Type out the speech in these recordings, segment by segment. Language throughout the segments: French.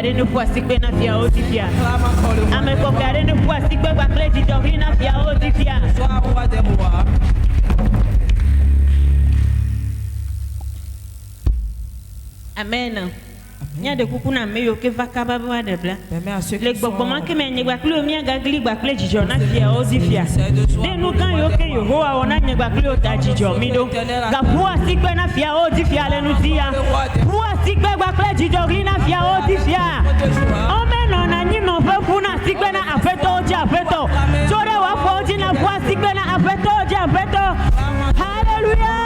gare no fois si na fia o tifia. Ame ko gare no fois si ba kle di dori na fia o tifia. Amen. Nya de kuku na meyo ke vakaba ba de bla. Le gbogboman ke me nyegba kle mi agagli gba kle jijo na fia o tifia. De nu kan yo ke yo ho awona nyegba kle o ta jijo mi do. Ga fois si na fia o tifia le nu tia. Fois si gba kle jijo ri na fia o tifia. O me no na nyi no fe fu na si na afeto ji afeto. Chore wa fo ji na fois si na afeto ji afeto. Hallelujah.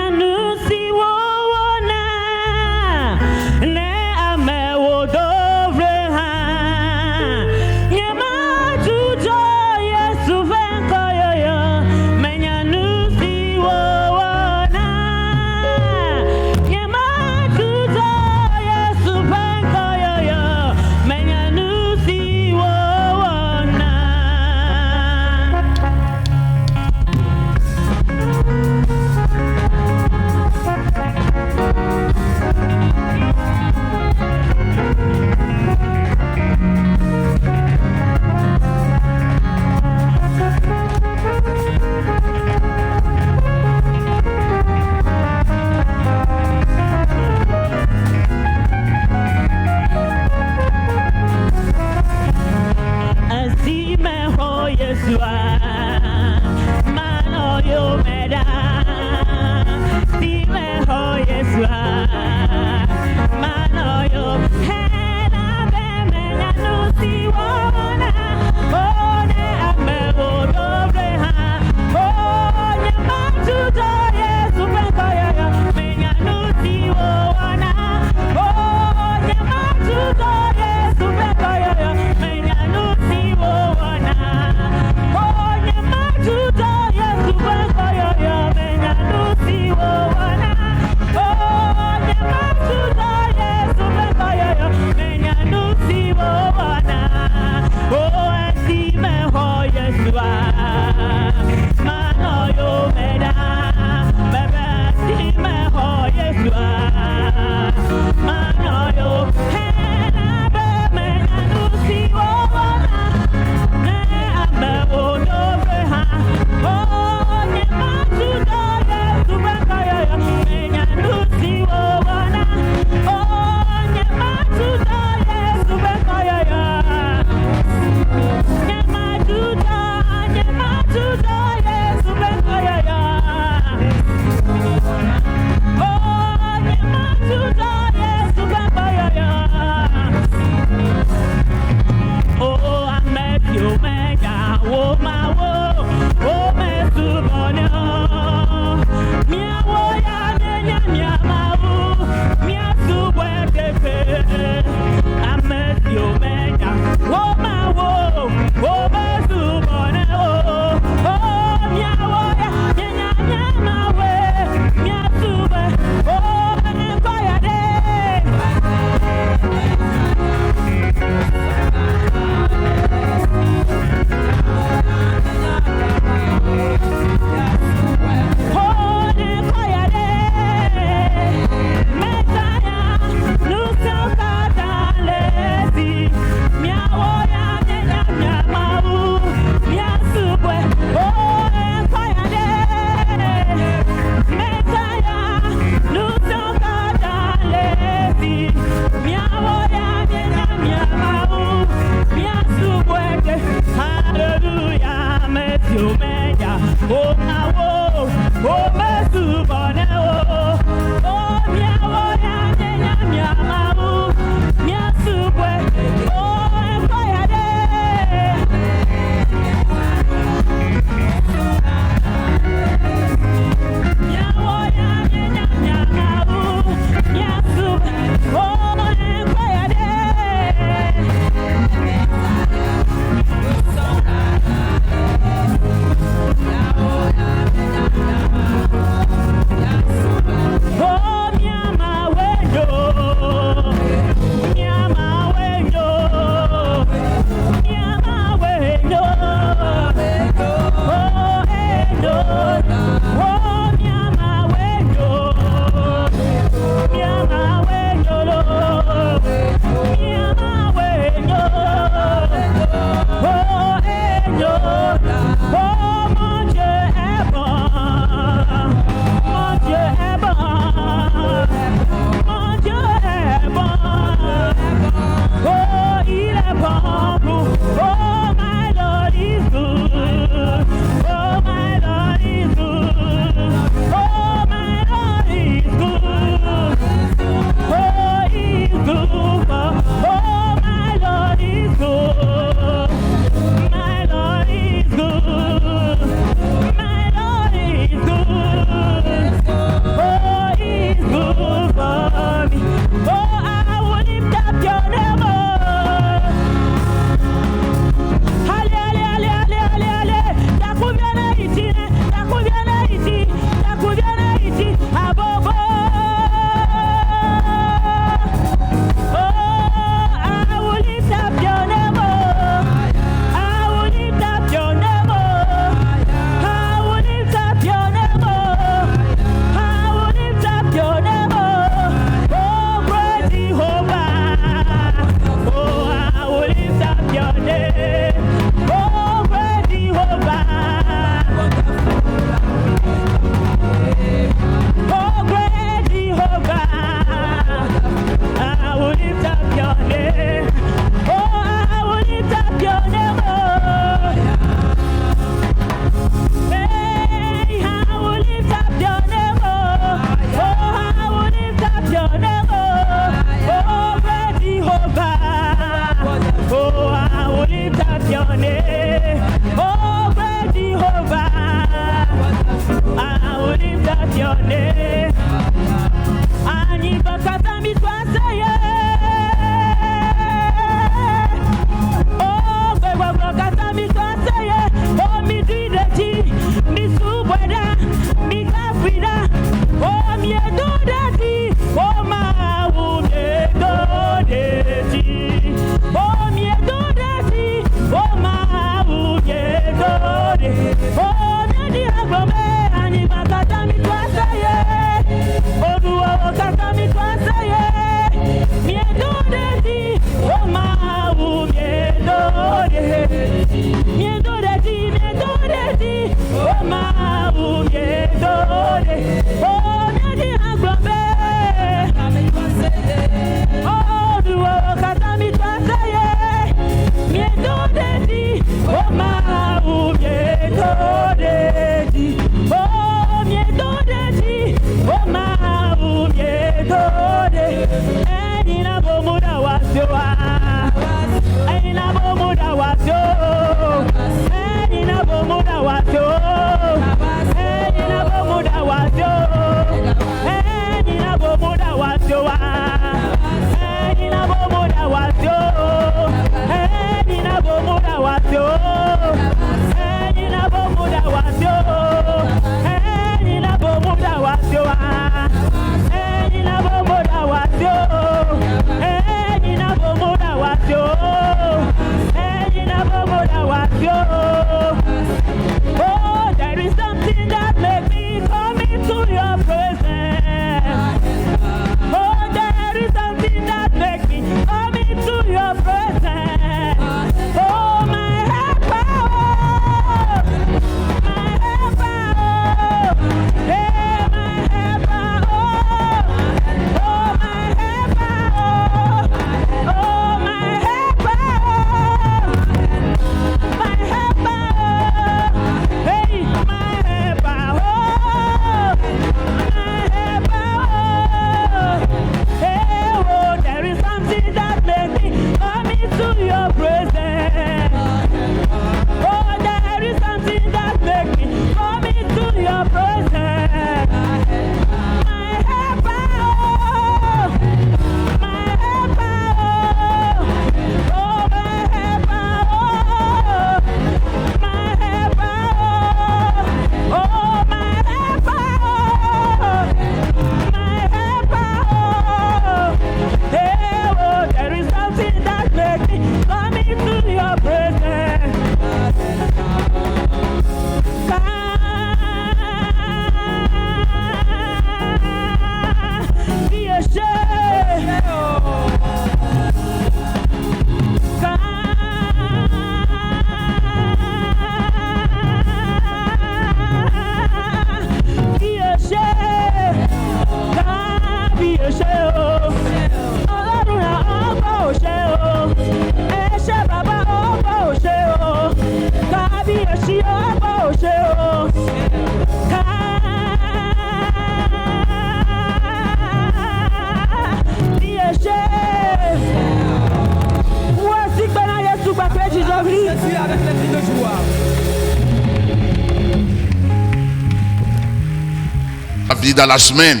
Dans la semaine,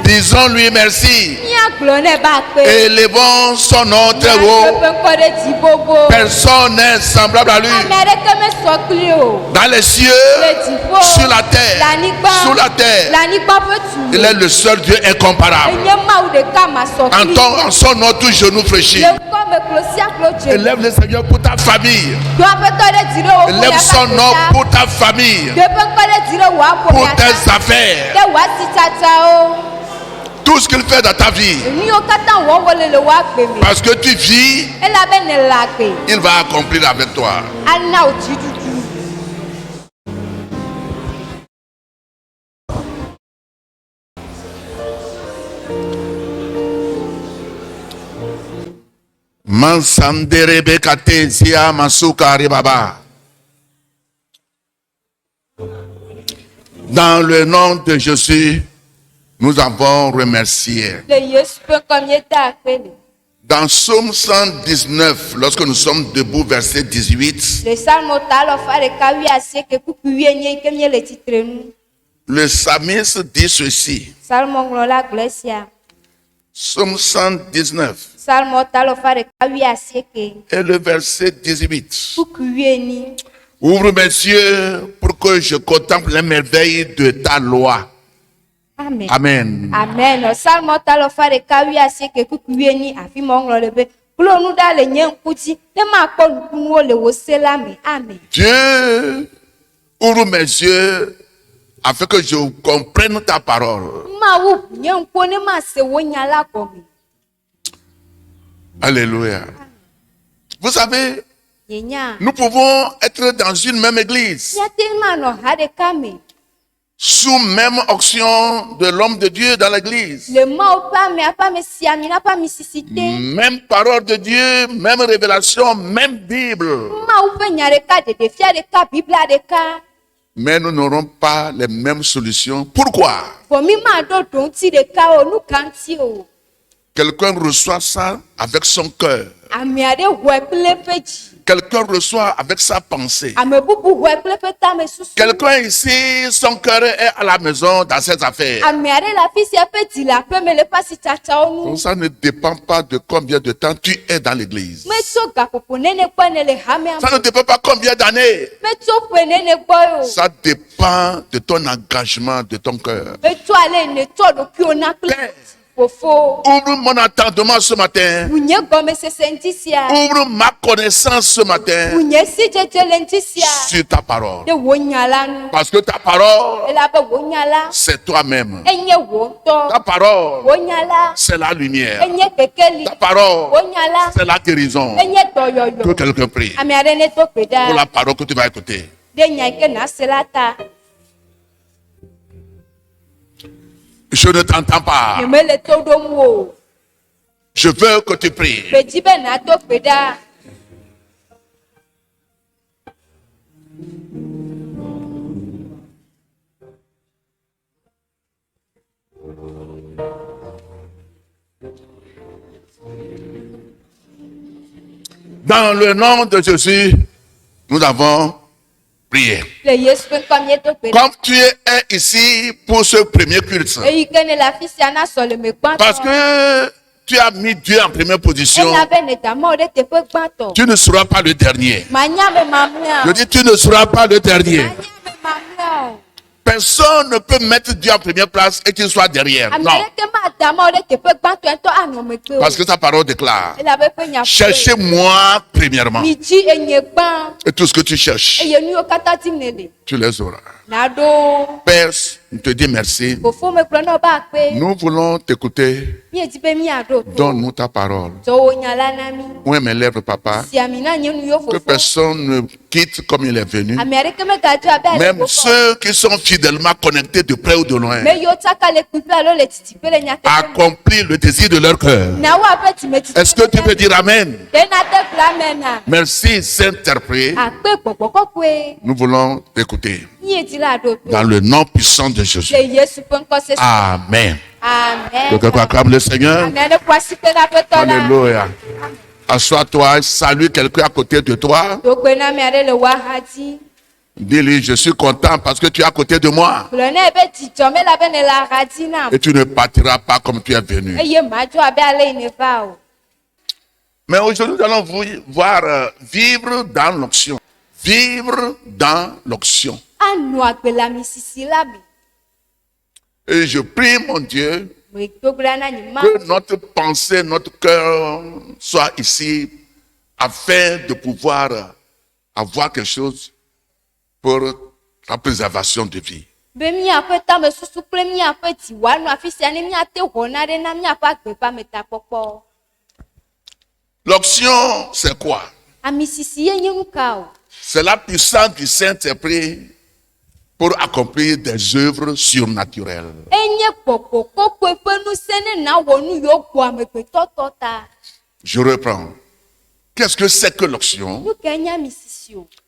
disons-lui merci. Élevons son nom très haut. Personne n'est semblable à lui. Dans les cieux, sur la terre, sous la terre, il est le seul Dieu incomparable. En son nom, tout genou fléchit. Élève le Seigneur pour ta famille. Élève son nom pour ta famille, pour tes affaires, tout ce qu'il fait dans ta vie. Parce que tu vis, il va accomplir avec toi. Mansanderebe katensia masuka ribaba. Dans le nom de Jésus, nous avons remercié. Dans Psaume 119, lorsque nous sommes debout, verset 18, le psalmiste dit ceci. Psaume 119. Et le verset 18. Ouvre mes yeux pour que je contemple les merveilles de ta loi. Amen. Amen. Amen. Dieu, ouvre mes yeux afin que je comprenne ta parole. Alléluia. Vous savez, nous pouvons être dans une même église, Sous même action de l'homme de Dieu dans l'église. Même parole de Dieu, même révélation, même Bible. Mais nous n'aurons pas les mêmes solutions. Pourquoi? Quelqu'un reçoit ça avec son cœur. Quelqu'un reçoit avec sa pensée. Quelqu'un ici, son cœur est à la maison dans ses affaires. Donc ça ne dépend pas de combien de temps tu es dans l'église. Ça ne dépend pas combien d'années. Ça dépend de ton engagement, de ton cœur. Ouvre mon entendement ce matin. Ouvre ma connaissance ce matin sur ta parole. Parce que ta parole, c'est toi-même. Ta parole, c'est la lumière. Ta parole, c'est la guérison. Que quelqu'un prie pour la parole que tu vas écouter. Je ne t'entends pas. Je veux que tu pries. Dans le nom de Jésus, nous avons prié. Comme tu es ici pour ce premier culte, parce que tu as mis Dieu en première position, tu ne seras pas le dernier. Je dis, tu ne seras pas le dernier. Personne ne peut mettre Dieu en première place et qu'il soit derrière. Non. Parce que sa parole déclare: cherchez-moi premièrement. Et tout ce que tu cherches, tu les auras. Père, nous te disons merci. Nous voulons t'écouter. Donne-nous ta parole. Ouvre mes lèvres, papa. Que personne ne quitte comme il est venu. Même ceux qui sont fidèlement connectés de près ou de loin. Accomplis le désir de leur cœur. Est-ce que tu peux dire Amen? Merci, Saint-Interprète. Nous voulons t'écouter. Dans le nom puissant de Jésus. Amen. Amen. Que acclame le Seigneur. Alléluia. Assois-toi, salue quelqu'un à côté de toi. Dis-lui, je suis content parce que tu es à côté de moi. Et tu ne partiras pas comme tu es venu. Mais aujourd'hui, nous allons voir vivre dans l'onction. Vivre dans l'onction. Et je prie, mon Dieu, que notre pensée, notre cœur soit ici afin de pouvoir avoir quelque chose pour la préservation de vie. L'onction, c'est quoi? C'est la puissance du Saint-Esprit pour accomplir des œuvres surnaturelles. Je reprends. Qu'est-ce que c'est que l'onction?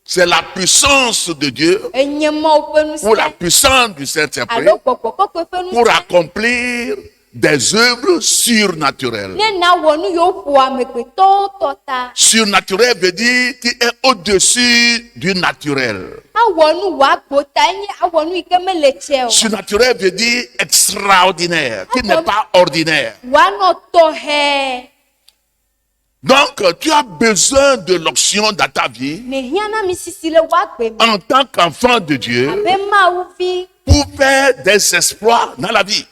C'est la puissance de Dieu ou la puissance du Saint-Esprit pour accomplir des œuvres surnaturelles. Surnaturel veut dire qui est au-dessus du naturel. Surnaturel veut dire extraordinaire, qui n'est pas ordinaire. Donc, tu as besoin de l'onction dans ta vie en tant qu'enfant de Dieu pour faire des exploits dans la vie.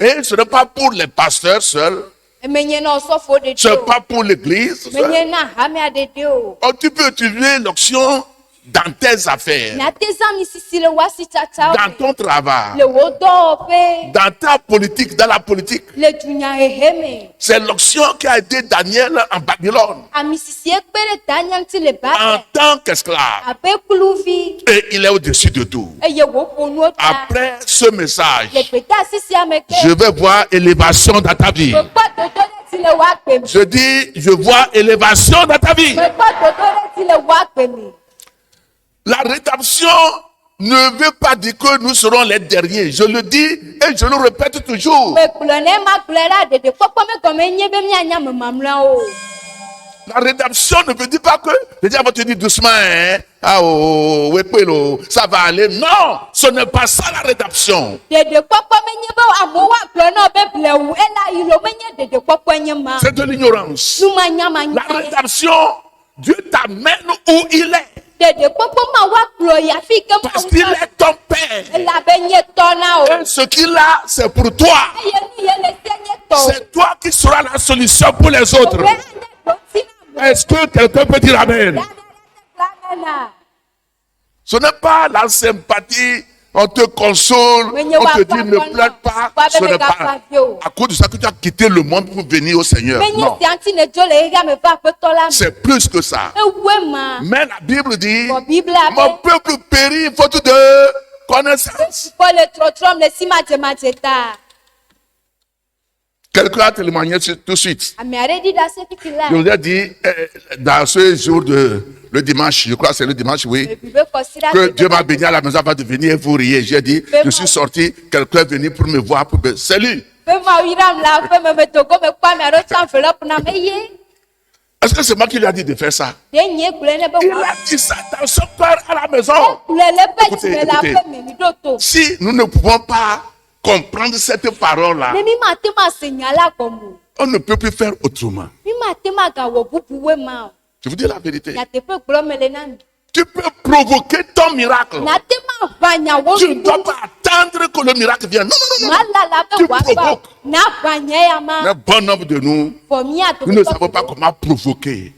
Et ce n'est pas pour les pasteurs seuls. Ce n'est pas pour l'église seule. Oh, tu peux utiliser l'onction dans tes affaires, dans ton travail, dans ta politique, dans la politique. C'est l'onction qui a aidé Daniel en Babylone en tant qu'esclave. Et il est au-dessus de tout. Après ce message, je vais voir élévation dans ta vie. Je dis, je vois élévation dans ta vie. La rédemption ne veut pas dire que nous serons les derniers. Je le dis et je le répète toujours. La rédemption ne veut dire pas que les gens vont te dire doucement, hein? Ah oh, ça va aller. Non, ce n'est pas ça la rédemption. C'est de l'ignorance. La rédemption, Dieu t'amène où il est. Parce qu'il est ton père. Et ce qu'il a, c'est pour toi. C'est toi qui seras la solution pour les autres. Est-ce que quelqu'un peut dire Amen? Ce n'est pas la sympathie, on te console, on te dit ne pleure pas. Ce n'est pas à cause de ça que tu as quitté le monde pour venir au Seigneur. Non. C'est plus que ça. Mais la Bible dit, mon peuple périt faute de connaissance. Quelqu'un a témoigné tout de suite. Je vous ai dit, dans ce jour le dimanche, je crois que c'est le dimanche, oui, que Dieu m'a béni à la maison avant de venir et vous riez. J'ai dit, je suis sorti, quelqu'un est venu pour me voir, pour me... C'est lui. Est-ce que c'est moi qui lui ai dit de faire ça? Il a dit ça dans son cœur à la maison. Écoutez, si nous ne pouvons pas comprendre cette parole-là, on ne peut plus faire autrement. Je vous dis la vérité. Tu peux provoquer ton miracle. Tu ne dois pas attendre que le miracle vienne. Non, non, non, non. Tu provoques. Mais bon nombre de nous, nous ne savons pas comment provoquer.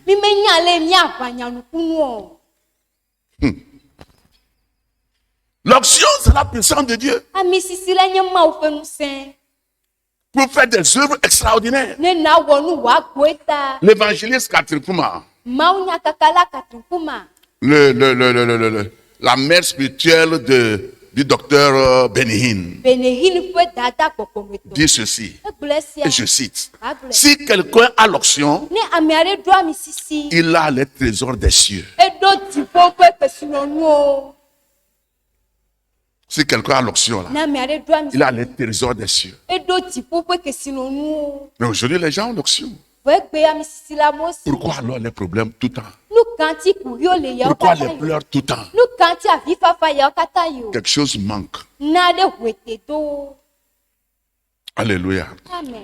L'onction, c'est la puissance de Dieu. Pour faire des œuvres extraordinaires. L'évangéliste Catherine Kuma, la mère spirituelle du docteur Benny Hinn, dit ceci, et je cite, si quelqu'un a l'onction, il a les trésors des cieux. Si quelqu'un a l'onction là, il a les trésors des cieux. Mais aujourd'hui, les gens ont l'onction. Pourquoi alors les problèmes tout le temps? Pourquoi les pleurs tout le temps? Quelque chose manque. Alléluia.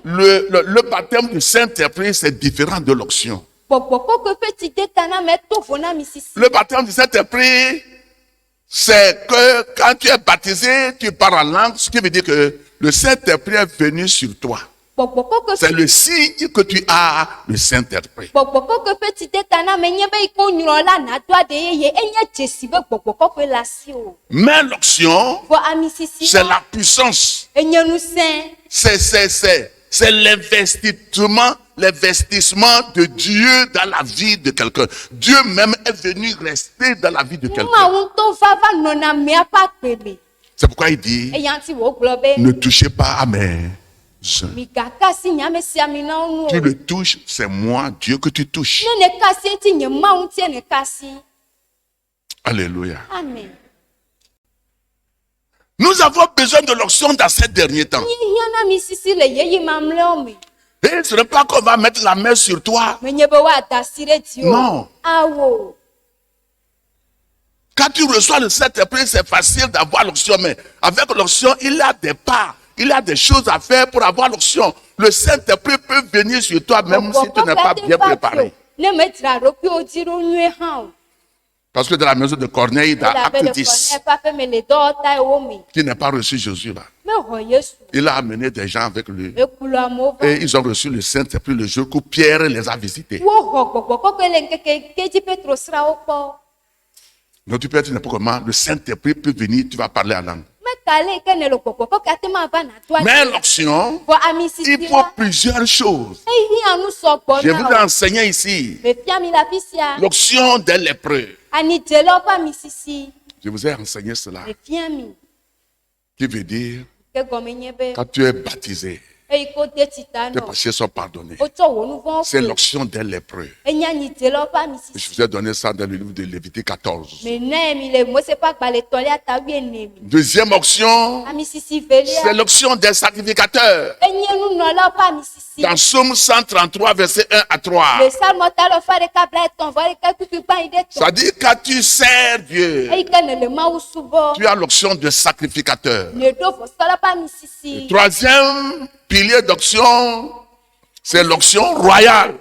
Le baptême du Saint-Esprit, c'est différent de l'onction. Le baptême du Saint-Esprit, c'est que quand tu es baptisé, tu parles en langue, ce qui veut dire que le Saint-Esprit est venu sur toi. C'est le signe que tu as le Saint-Esprit. Mais l'onction, c'est la puissance. C'est l'investissement de Dieu dans la vie de quelqu'un. Dieu même est venu rester dans la vie de quelqu'un. C'est pourquoi il dit, ne touchez pas à mes... Tu le touches, c'est moi, Dieu, que tu touches. Alléluia. Amen. Nous avons besoin de l'onction dans ces derniers temps. Et ce n'est pas qu'on va mettre la main sur toi. Non. Quand tu reçois le Saint-Esprit, c'est facile d'avoir l'onction, mais avec l'onction, il y a des pas. Il y a des choses à faire pour avoir l'onction. Le Saint-Esprit peut venir sur toi même si tu n'es pas bien préparé. Parce que dans la maison de Corneille, dans Acte 10, qui n'a pas reçu Jésus là, il a amené des gens avec lui. Et ils ont reçu le Saint-Esprit le jour où Pierre les a visités. Donc tu peux être n'importe comment, le Saint-Esprit peut venir, tu vas parler en langue. Mais l'onction, il faut plusieurs choses. Je vous ai enseigné ici l'onction des lépreux. Je vous ai enseigné cela. Qui veut dire, quand tu es baptisé, tes péchés sont pardonnés. C'est l'onction des lépreux. Je vous ai donné ça dans le livre de Lévitique 14. Deuxième onction, c'est l'onction des sacrificateurs. Dans Somme 133, verset 1 à 3. Ça dit quand tu sers Dieu, tu as l'onction de sacrificateur. Le troisième pilier d'onction, c'est l'onction royale.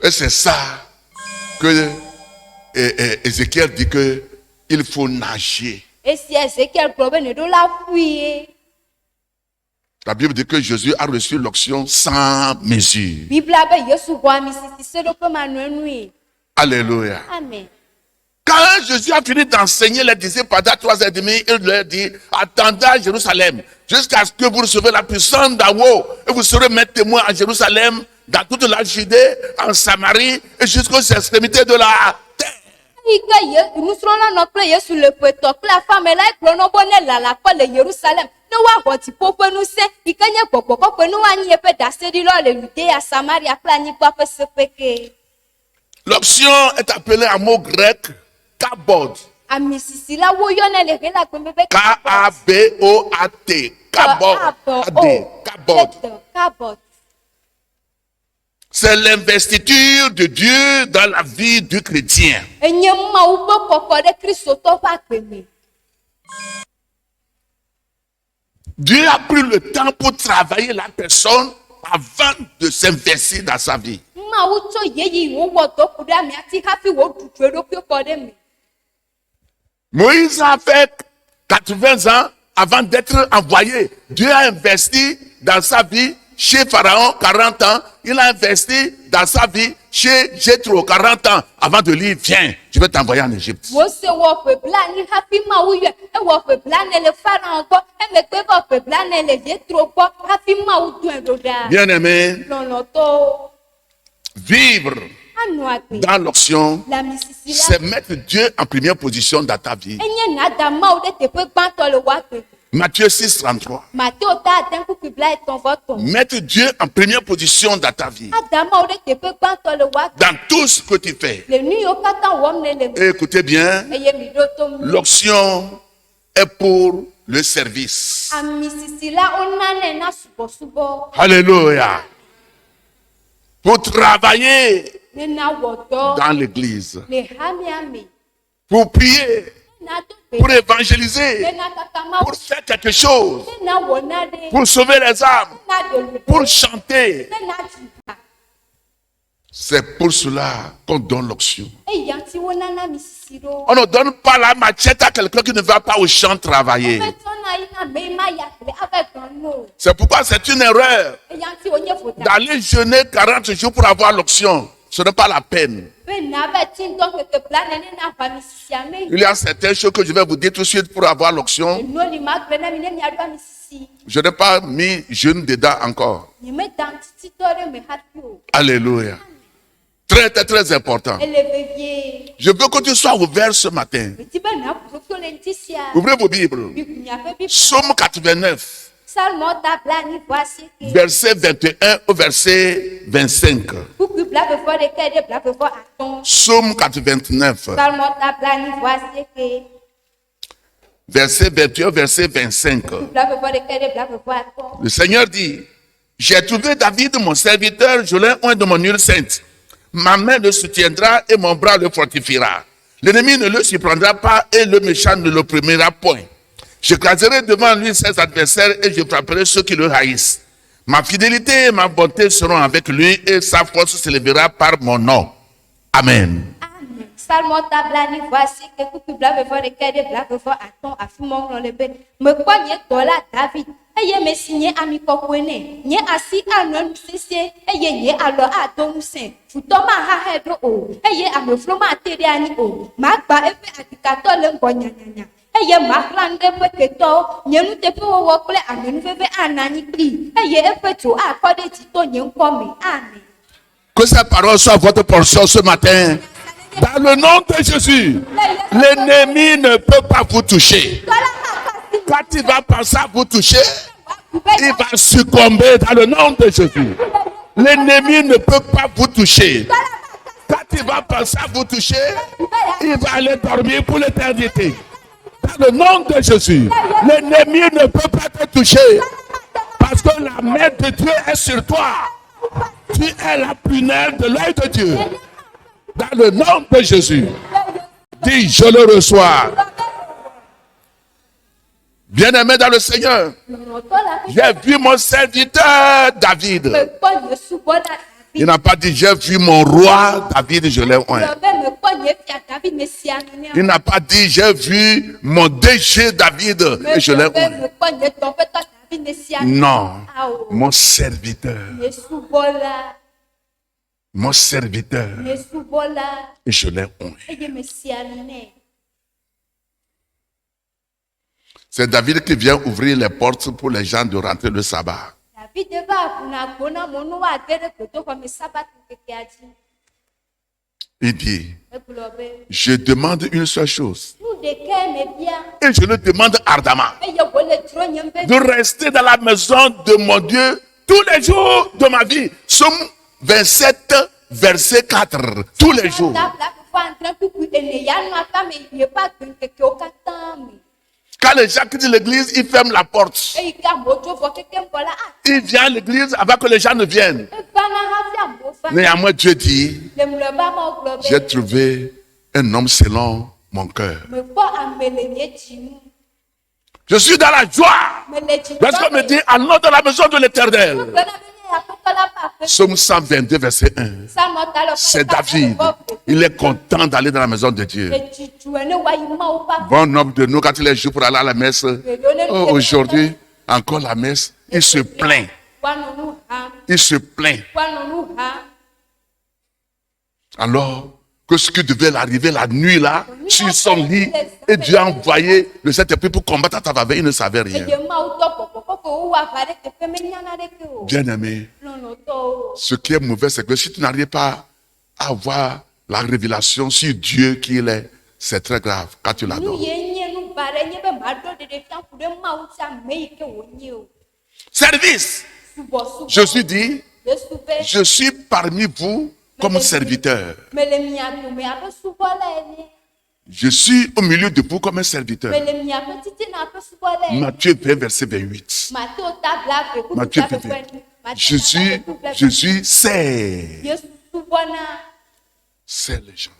Et c'est ça que Ézéchiel dit que il faut nager. La Bible dit que Jésus a reçu l'onction sans mesure. Alléluia. Amen. Quand Jésus a fini d'enseigner les disciples pendant 3h30, il leur dit, attendez à Jérusalem, jusqu'à ce que vous recevez la puissance d'en haut, et vous serez mes témoins à Jérusalem, dans toute la Judée, en Samarie, et jusqu'aux extrémités de la terre. L'option est appelée en mot grec kabod. K-A-B-O-A-T. Kabod. C'est l'investiture de Dieu dans la vie du chrétien. Dieu a pris le temps pour travailler la personne avant de s'investir dans sa vie. Moïse a fait 80 ans avant d'être envoyé. Dieu a investi dans sa vie chez Pharaon 40 ans. Il a investi dans sa vie chez Jéthro 40 ans avant de lui dire, viens, je vais t'envoyer en Égypte. Bien aimé, vivre dans l'onction, c'est mettre Dieu en première position dans ta vie. Matthieu 6, 33. Mettre Dieu en première position dans ta vie. Dans tout ce que tu fais. Et écoutez bien, l'onction est pour le service. Alléluia. Pour travailler dans l'église. Pour prier. Pour évangéliser, pour faire quelque chose, pour sauver les âmes, pour chanter. C'est pour cela qu'on donne l'onction. On ne donne pas la machette à quelqu'un qui ne va pas au champ travailler. C'est pourquoi c'est une erreur d'aller jeûner 40 jours pour avoir l'onction. Ce n'est pas la peine. Il y a certaines choses que je vais vous dire tout de suite pour avoir l'onction. Je n'ai pas mis jeûne dedans encore. Alléluia. Très, très, très important. Je veux que tu sois ouvert ce matin. Ouvrez vos Bibles. Psaume 89. Verset 21 au verset 25. Psaume 89. Verset 21 au verset 25. Le Seigneur dit, j'ai trouvé David mon serviteur, je l'ai oint de mon huile sainte. Ma main le soutiendra et mon bras le fortifiera. L'ennemi ne le surprendra pas et le méchant ne l'opprimera point. J'écraserai devant lui ses adversaires et je frapperai ceux qui le haïssent. Ma fidélité et ma bonté seront avec lui et sa force s'élèvera par mon nom. Amen. eye me si nye ami kɔkɔe ne nye asi anɔ nusesie eye nye alɔ ado ŋusẽ futɔ ma ha hɛ ɖo o eye ameflo ma te ɖe anyi o ma gba eƒe adikatɔ le ŋgɔ nyanyanya eye ma xlã nu ɖe eƒe ketɔwo nye nuteƒewɔwɔ kple amenuveve ana anyi kpli eye eƒe dzo akɔ ɖe dzi to nye ŋkɔ me. Amen. Que ces paroles soient votre portion ce matin. Dans le nom de Jésus, l'ennemi ne peut pas vous toucher. Quand il va penser à vous toucher, il va succomber dans le nom de Jésus. L'ennemi ne peut pas vous toucher. Quand il va penser à vous toucher, il va aller dormir pour l'éternité. Dans le nom de Jésus, l'ennemi ne peut pas te toucher. Parce que la main de Dieu est sur toi. Tu es la prunelle de l'œil de Dieu. Dans le nom de Jésus, dis, je le reçois. Bien-aimé dans le Seigneur, j'ai vu mon serviteur David. Il n'a pas dit, j'ai vu mon roi David, je l'ai oint. Il n'a pas dit, j'ai vu mon DG David et je l'ai oint. Non, mon serviteur. Mon serviteur. Et je l'ai oint. C'est David qui vient ouvrir les portes pour les gens de rentrer le sabbat. Il dit, je demande une seule chose. Et je le demande ardemment. De rester dans la maison de mon Dieu tous les jours de ma vie. Somme 27, verset 4. Tous les jours. Quand les gens quittent l'église, ils ferment la porte. Il vient à l'église avant que les gens ne viennent. Néanmoins, Dieu dit, j'ai trouvé un homme selon mon cœur. Je suis dans la joie. Parce qu'on me dit, allons dans la maison de l'Éternel. Psaume 122, verset 1. C'est David. Il est content d'aller dans la maison de Dieu. Bon nombre de nous, quand il est jour pour aller à la messe, aujourd'hui, encore la messe, il se plaint. Il se plaint. Alors que ce qui devait l'arriver la nuit là, sur son lit, et Dieu a envoyé le Saint-Esprit pour combattre à ta faveur, il ne savait rien. Bien-aimé, ce qui est mauvais, c'est que si tu n'arrives pas à avoir la révélation sur Dieu qui il est, c'est très grave quand tu l'adores. Service. Je suis dit, je suis parmi vous comme serviteur. Je suis au milieu de vous comme un serviteur. Matthieu 20, verset 28. Matthieu 20. Jésus sert. Sert les gens.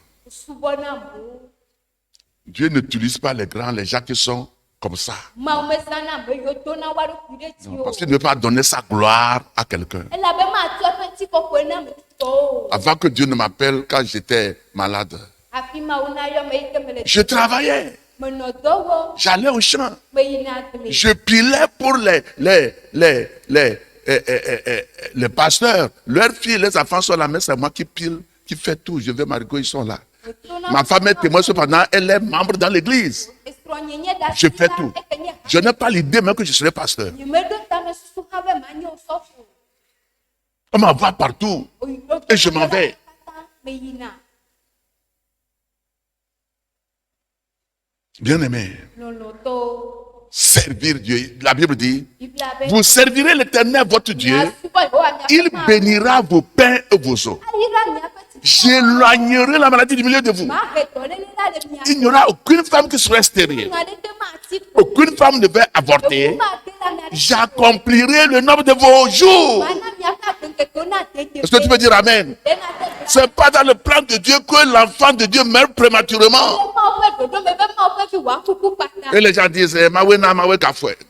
Dieu n'utilise pas les grands, les gens qui sont comme ça. Non, parce qu'il ne veut pas donner sa gloire à quelqu'un. Avant que Dieu ne m'appelle quand j'étais malade, je travaillais. J'allais au champ. Je pilais pour les pasteurs. Leurs filles, les enfants sont là, mais c'est moi qui pile, qui fait tout. Je vais Marigot, ils sont là. Ma femme est témoin, cependant, elle est membre dans l'église. Je fais tout. Je n'ai pas l'idée même que je serai pasteur. On m'envoie partout et je m'en vais. Bien-aimé, servir Dieu. La Bible dit, vous servirez l'Éternel votre Dieu, il bénira vos pains et vos eaux. J'éloignerai la maladie du milieu de vous. Il n'y aura aucune femme qui sera stérile. Aucune femme ne va avorter. J'accomplirai le nombre de vos jours. Est-ce que tu peux dire Amen? Ce n'est pas dans le plan de Dieu que l'enfant de Dieu meurt prématurément. Et les gens disent,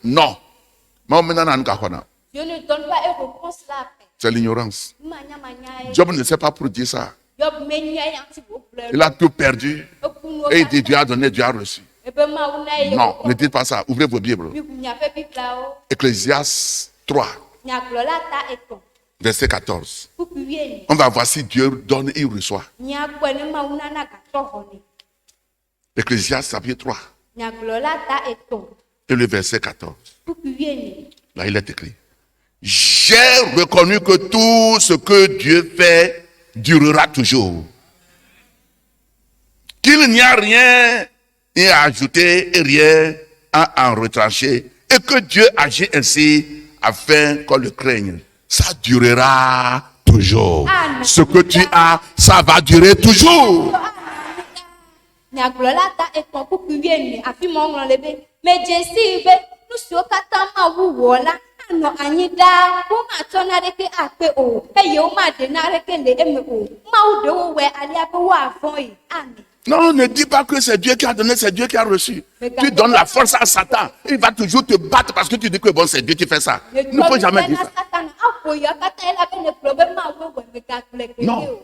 non. Dieu ne donne pas une réponse là. C'est l'ignorance. Job ne sait pas pour dire ça. Il a tout perdu. Et il dit, Dieu a donné, Dieu a reçu. Non, ne dites pas ça. Ouvrez vos Bibles. Ecclésiaste 3, verset 14. On va voir si Dieu donne et il reçoit. Ecclésiaste chapitre 3 et le verset 14. Là, il est écrit. J'ai reconnu que tout ce que Dieu fait durera toujours. Qu'il n'y a rien à ajouter et rien à en retrancher. Et que Dieu agit ainsi afin qu'on le craigne. Ça durera toujours. Ce que tu as, ça va durer toujours. Non, ne dis pas que c'est Dieu qui a donné, c'est Dieu qui a reçu. Tu donnes la force à Satan. Il va toujours te battre parce que tu dis que bon, c'est Dieu qui fait ça. Il ne faut jamais dire ça. Non.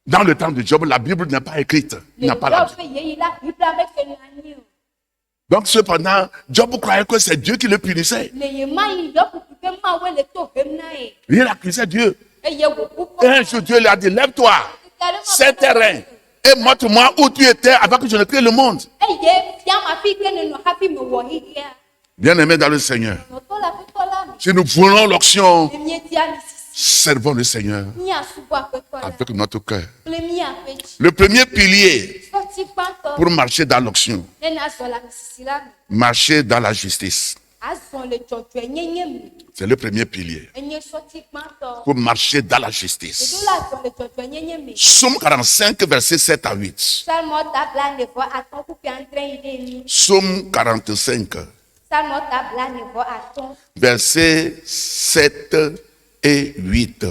Dans le temps de Job, la Bible n'est pas écrite. Il n'y a pas la Bible. Donc cependant, Job croyait que c'est Dieu qui le punissait. Il accusait Dieu. Et un jour, Dieu lui a dit, lève-toi, c'est terrain, et montre-moi où tu étais avant que je ne crée le monde. Bien-aimés dans le Seigneur, si nous voulons l'onction, servons le Seigneur avec notre cœur. Le premier pilier pour marcher dans l'onction, marcher dans la justice. C'est le premier pilier pour marcher dans la justice. Psaume 45, versets 7 à 8. Psaume 45, versets 7 et 8.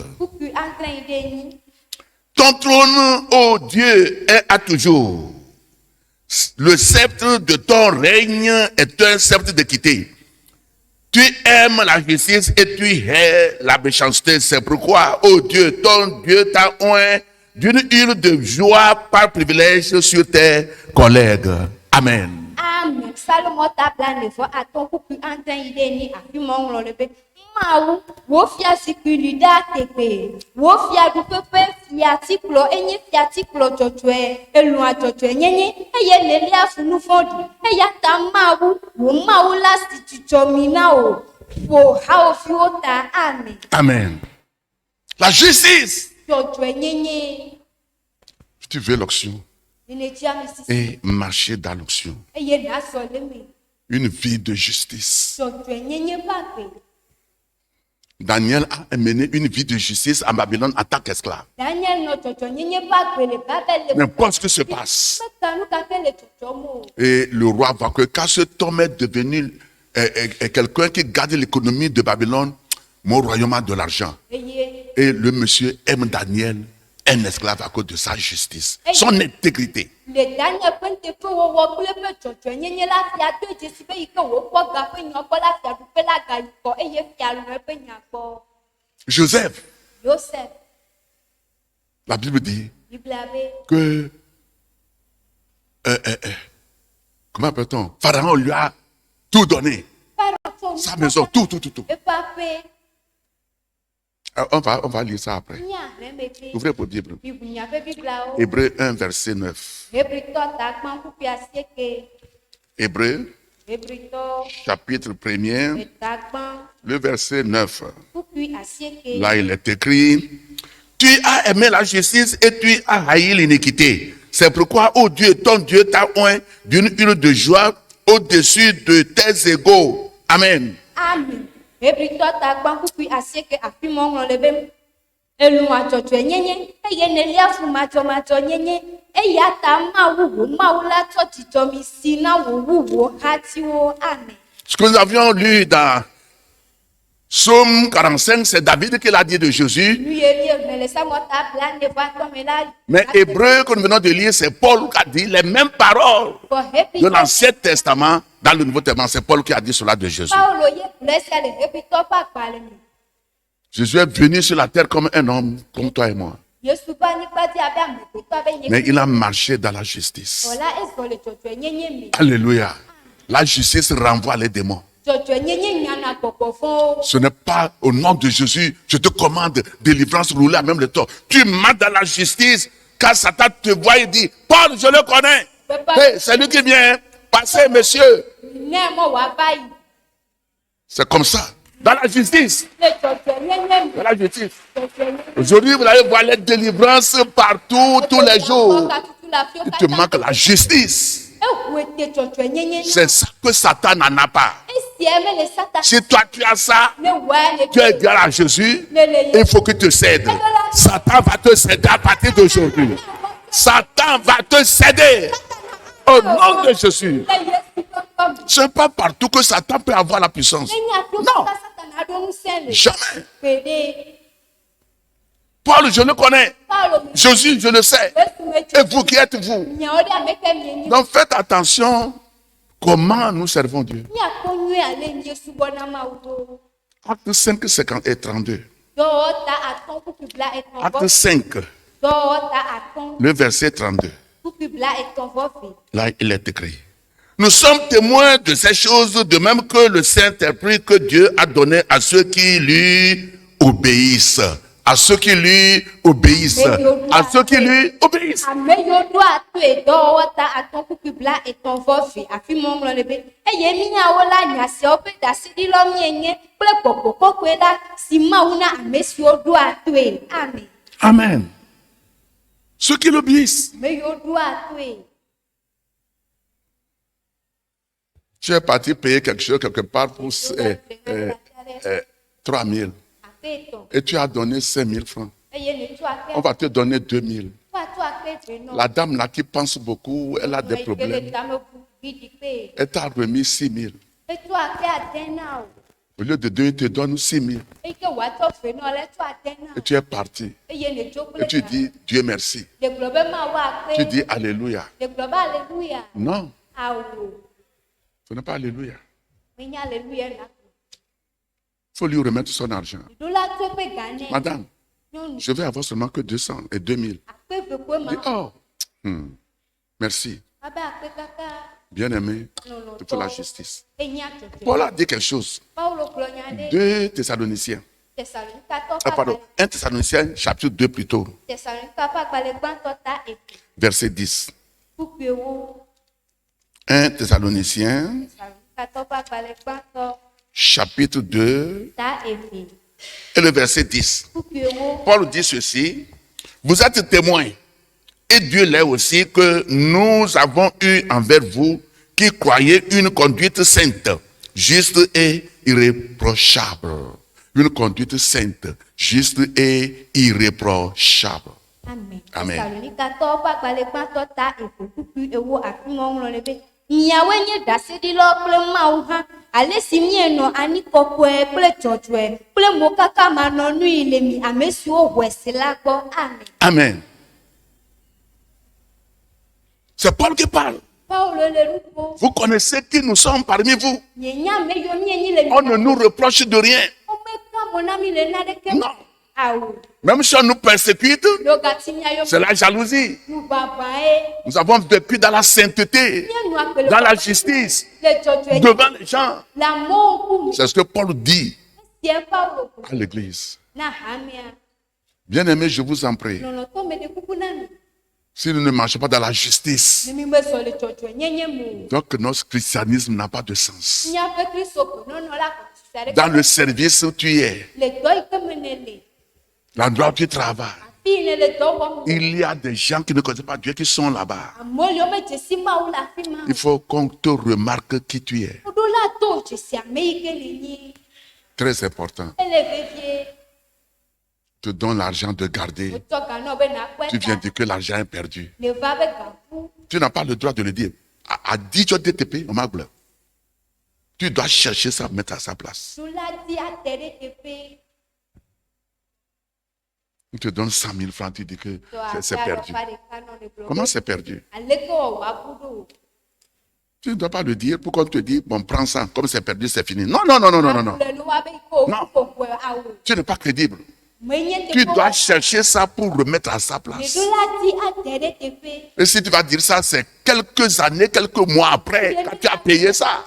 Ton trône, ô Dieu, est à toujours. Le sceptre de ton règne est un sceptre d'équité. Tu aimes la justice et tu hais la méchanceté. C'est pourquoi, ô Dieu, ton Dieu t'a oint d'une huile de joie par privilège sur tes collègues. Amen. Amen. Salomon t'a plané for à ton couple en train d'idée à fi mon le pe. Maou, wo fia sécurité tepe. Wo fia du pepe fia tiklo enye fia tiklo chochwe. Elu a chochwe nyenye eye lele afunu fondi. Eya ta maou, wo maou la stichomina o. Fo hao fiota. Amen. Amen. La justice. Chochwe nyenye. Tu veux l'onction et marcher dans l'onction. Une vie de justice. Daniel a mené une vie de justice en Babylone en tant qu'esclave. N'importe ce qui se passe. Et le roi voit que quand cet homme est devenu quelqu'un qui garde l'économie de Babylone, mon royaume a de l'argent. Et le monsieur aime Daniel, un esclave à cause de sa justice, son intégrité. Joseph, la Bible dit que comment appelle-t-on? Pharaon lui a tout donné, sa maison, tout. On va lire ça après. Ouvrez vos Bibles. Hébreux 1, verset 9. Hébreux, chapitre 1er, le verset 9. Là, il est écrit, tu as aimé la justice et tu as haï l'iniquité. C'est pourquoi, ô Dieu, ton Dieu t'a oint d'une huile de joie au-dessus de tes égaux. Amen. Amen. Ebrito ta gbanku pi asieke afi mo ngron lebe elu ajojo enyenye eye neli afu majo nyenye eya ta mawu la to tijo mi si na wo hati wo. Amen. Ce que nous avions lu dans Psaume 45, c'est David qui l'a dit de Jésus. Mais Hébreu que nous venons de lire, c'est Paul qui a dit les mêmes paroles de l'Ancien Testament. Dans le Nouveau Testament, c'est Paul qui a dit cela de Jésus. Jésus est venu sur la terre comme un homme, comme toi et moi. Mais il a marché dans la justice. Alléluia. La justice renvoie les démons. Ce n'est pas au nom de Jésus, je te commande délivrance, rouler à même le tort. Tu marches dans la justice, quand Satan te voit, il dit, Paul, je le connais. Hey, c'est lui qui vient, passez, monsieur. C'est comme ça. Dans la justice. Dans la justice. Aujourd'hui, vous allez voir les délivrances partout, tous les jours. Il te manque la justice. C'est ça que Satan n'en a pas. Si toi tu as ça, tu es égal à Jésus, il faut qu'il te cède. Satan va te céder à partir d'aujourd'hui. Satan va te céder. Au nom de Jésus. Ce n'est pas partout que Satan peut avoir la puissance. Non. Jamais. Paul, je le connais. Jésus, je le sais. Et vous, qui êtes-vous? Donc faites attention comment nous servons Dieu. Acte 5, 50 et 32. Acte 5, le verset 32. Là, il est écrit. Nous sommes témoins de ces choses, de même que le Saint-Esprit que Dieu a donné à ceux qui lui obéissent. À ceux qui lui obéissent. À ceux qui lui obéissent. Amen. Ceux qui l'obéissent. Tu es parti payer quelque chose quelque part pour 3 000. Et tu as donné 5 000 francs. On va te donner 2 000. La dame là qui pense beaucoup, elle a des problèmes. Elle t'a remis 6 000. Au lieu de 2, il te donne 6 000. Et tu es parti. Et tu dis Dieu merci. Tu dis Alléluia. Non. Ce n'est pas Alléluia. Il faut lui remettre son argent. Madame, je vais avoir seulement que 200 et 2000. Dit, oh, merci. Bien-aimé, il faut la justice. Paul a dit quelque chose. 2 Thessaloniciens. Pardon, 1 Thessaloniciens, chapitre 2 plutôt. Verset 10. 1 Thessaloniciens, chapitre 2, et le verset 10. Paul dit ceci. Vous êtes témoins, et Dieu l'est aussi, que nous avons eu envers vous, qui croyez une conduite sainte, juste et irréprochable. Une conduite sainte, juste et irréprochable. Amen. Amen. C'est Paul qui parle. Vous connaissez qui nous sommes parmi vous. On ne nous reproche de rien. Non. Même si on nous persécute, c'est la jalousie. Nous avons vécu dans la sainteté, dans la justice, devant les gens. C'est ce que Paul dit à l'église. Bien-aimés, je vous en prie. Si nous ne marchons pas dans la justice, donc notre christianisme n'a pas de sens. Dans le service où tu es, l'endroit où tu travailles, il y a des gens qui ne connaissent pas Dieu qui sont là-bas. Il faut qu'on te remarque qui tu es. Très important. Te donne l'argent de garder. Tu viens dire que l'argent est perdu. Tu n'as pas le droit de le dire. À 10 jours DTP, on m'a bleu. Tu dois chercher ça, mettre à sa place. On te donne 100 000 francs, tu dis que c'est perdu. Comment c'est perdu? Tu ne dois pas le dire pour qu'on te dise, bon, prends ça, comme c'est perdu, c'est fini. Non, non, non, non, non, non. Non. Tu n'es pas crédible. Tu dois chercher ça pour remettre à sa place. Et si tu vas dire ça, c'est quelques années, quelques mois après que tu as payé ça.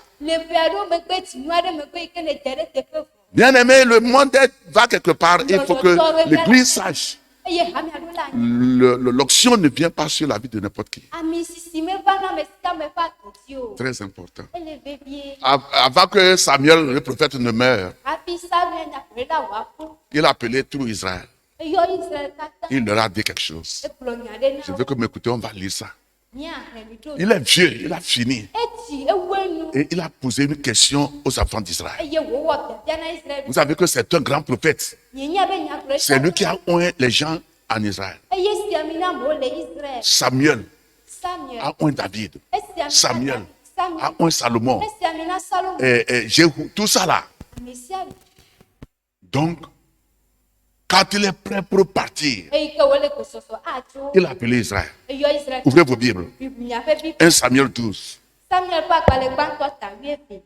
Bien-aimé, le monde va quelque part. Il faut que l'Église sache. L'onction ne vient pas sur la vie de n'importe qui. Très important. Avant que Samuel, le prophète, ne meure, il a appelé tout Israël. Il leur a dit quelque chose. Je veux que m'écoutez, on va lire ça. Il est vieux, il a fini. Et il a posé une question aux enfants d'Israël. Vous savez que c'est un grand prophète. C'est lui qui a oint les gens en Israël. Samuel a oint David. Samuel a oint Salomon. Et Jéhu, tout ça là. Donc, quand il est prêt pour partir, il a appelé Israël. Ouvrez vos Bibles. 1 Samuel 12.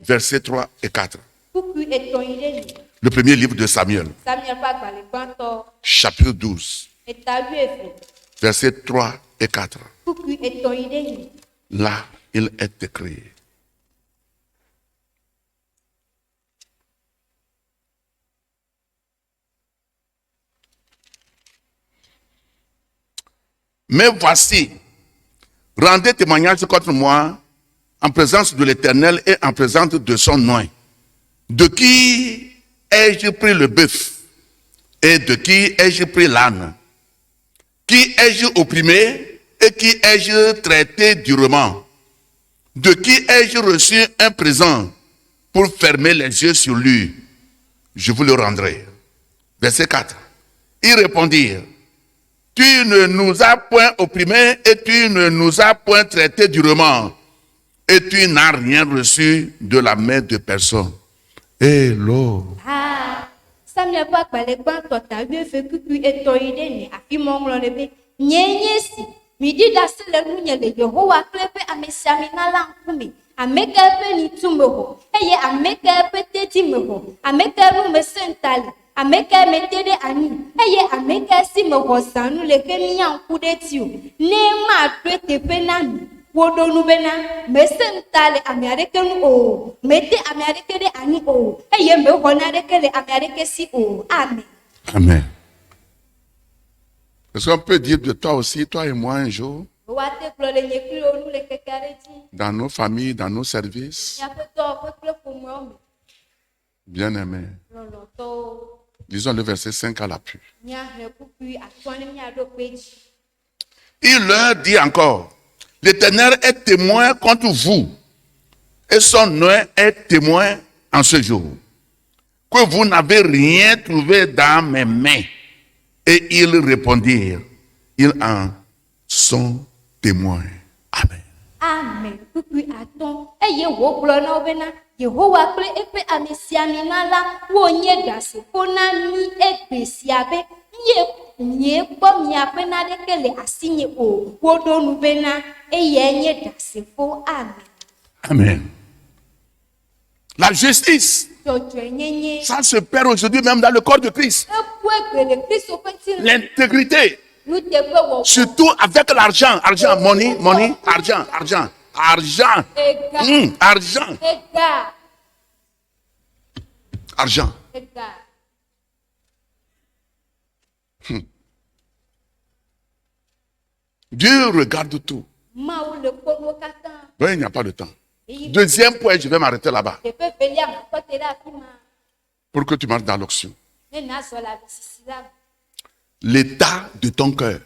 Versets 3 et 4. Le premier livre de Samuel. Chapitre 12. Versets 3 et 4. Là, il est écrit. Mais voici, rendez témoignage contre moi en présence de l'Éternel et en présence de son nom. De qui ai-je pris le bœuf et de qui ai-je pris l'âne? Qui ai-je opprimé et qui ai-je traité durement? De qui ai-je reçu un présent pour fermer les yeux sur lui? Je vous le rendrai. Verset 4. Ils répondirent. Tu ne nous as point opprimés et tu ne nous as point traités durement. Et tu n'as rien reçu de la main de personne. Hello. Samuel pa kpale gbãtɔ ta wuieve kukui etɔ̃ yi ɖe ne afi ma ŋlɔ le be nye si miɖi ɖase le nunye le Yehowa kple eƒe amesiamina la ŋkume. Ame ka eƒe nitu me xɔ eye ame ka eƒe tedzi me xɔ, ame ka nu me se ŋta le, ame ka me te ɖe anyi eye ame ka si me xɔ zãnu le ke mia ŋku ɖe ti o. Ne maɖoe teƒe na mi. Woɖo nu bena mese ŋta le ame aɖeke nu o, mete ame aɖeke ɖe anyi o, eye mexɔ na aɖeke le ame aɖeke si o. Amen. Amen. Est-ce qu'on peut dire de toi aussi, toi et moi, un jour, dans nos familles, dans nos services, bien aimé. Disons le verset 5 à l'appui. Il leur dit encore, l'Éternel est témoin contre vous, et son nom est témoin en ce jour, que vous n'avez rien trouvé dans mes mains. Et ils répondirent, ils en sont témoins. Amen. Amen. Kukui aton. Eye wo gblɔ na wo bena Yehowa kple eƒe amesiamina la wonye ɖasefo na mi egbe sia be miekpɔ miaƒe naɖeke le asinye o. Woɖo nu bena eye nye ɖasefo. Amen. Amen. La justice, ça se perd aujourd'hui même dans le corps de Christ. L'intégrité, surtout avec l'argent, money, argent. Dieu regarde tout. Ben, il n'y a pas de temps. Deuxième point, je vais m'arrêter là-bas. Pour que tu marches dans l'onction. L'état de ton cœur.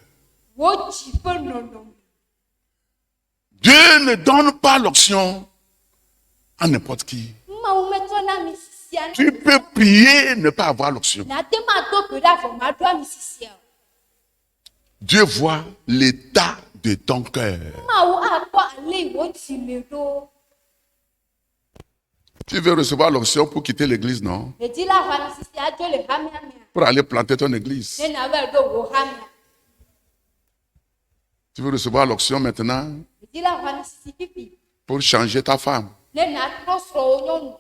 Dieu ne donne pas l'onction à n'importe qui. Tu peux prier et ne pas avoir l'onction. Dieu voit l'état de ton cœur. Tu veux recevoir l'onction pour quitter l'église, non? Pour aller planter ton église. Tu veux recevoir l'onction maintenant pour changer ta femme.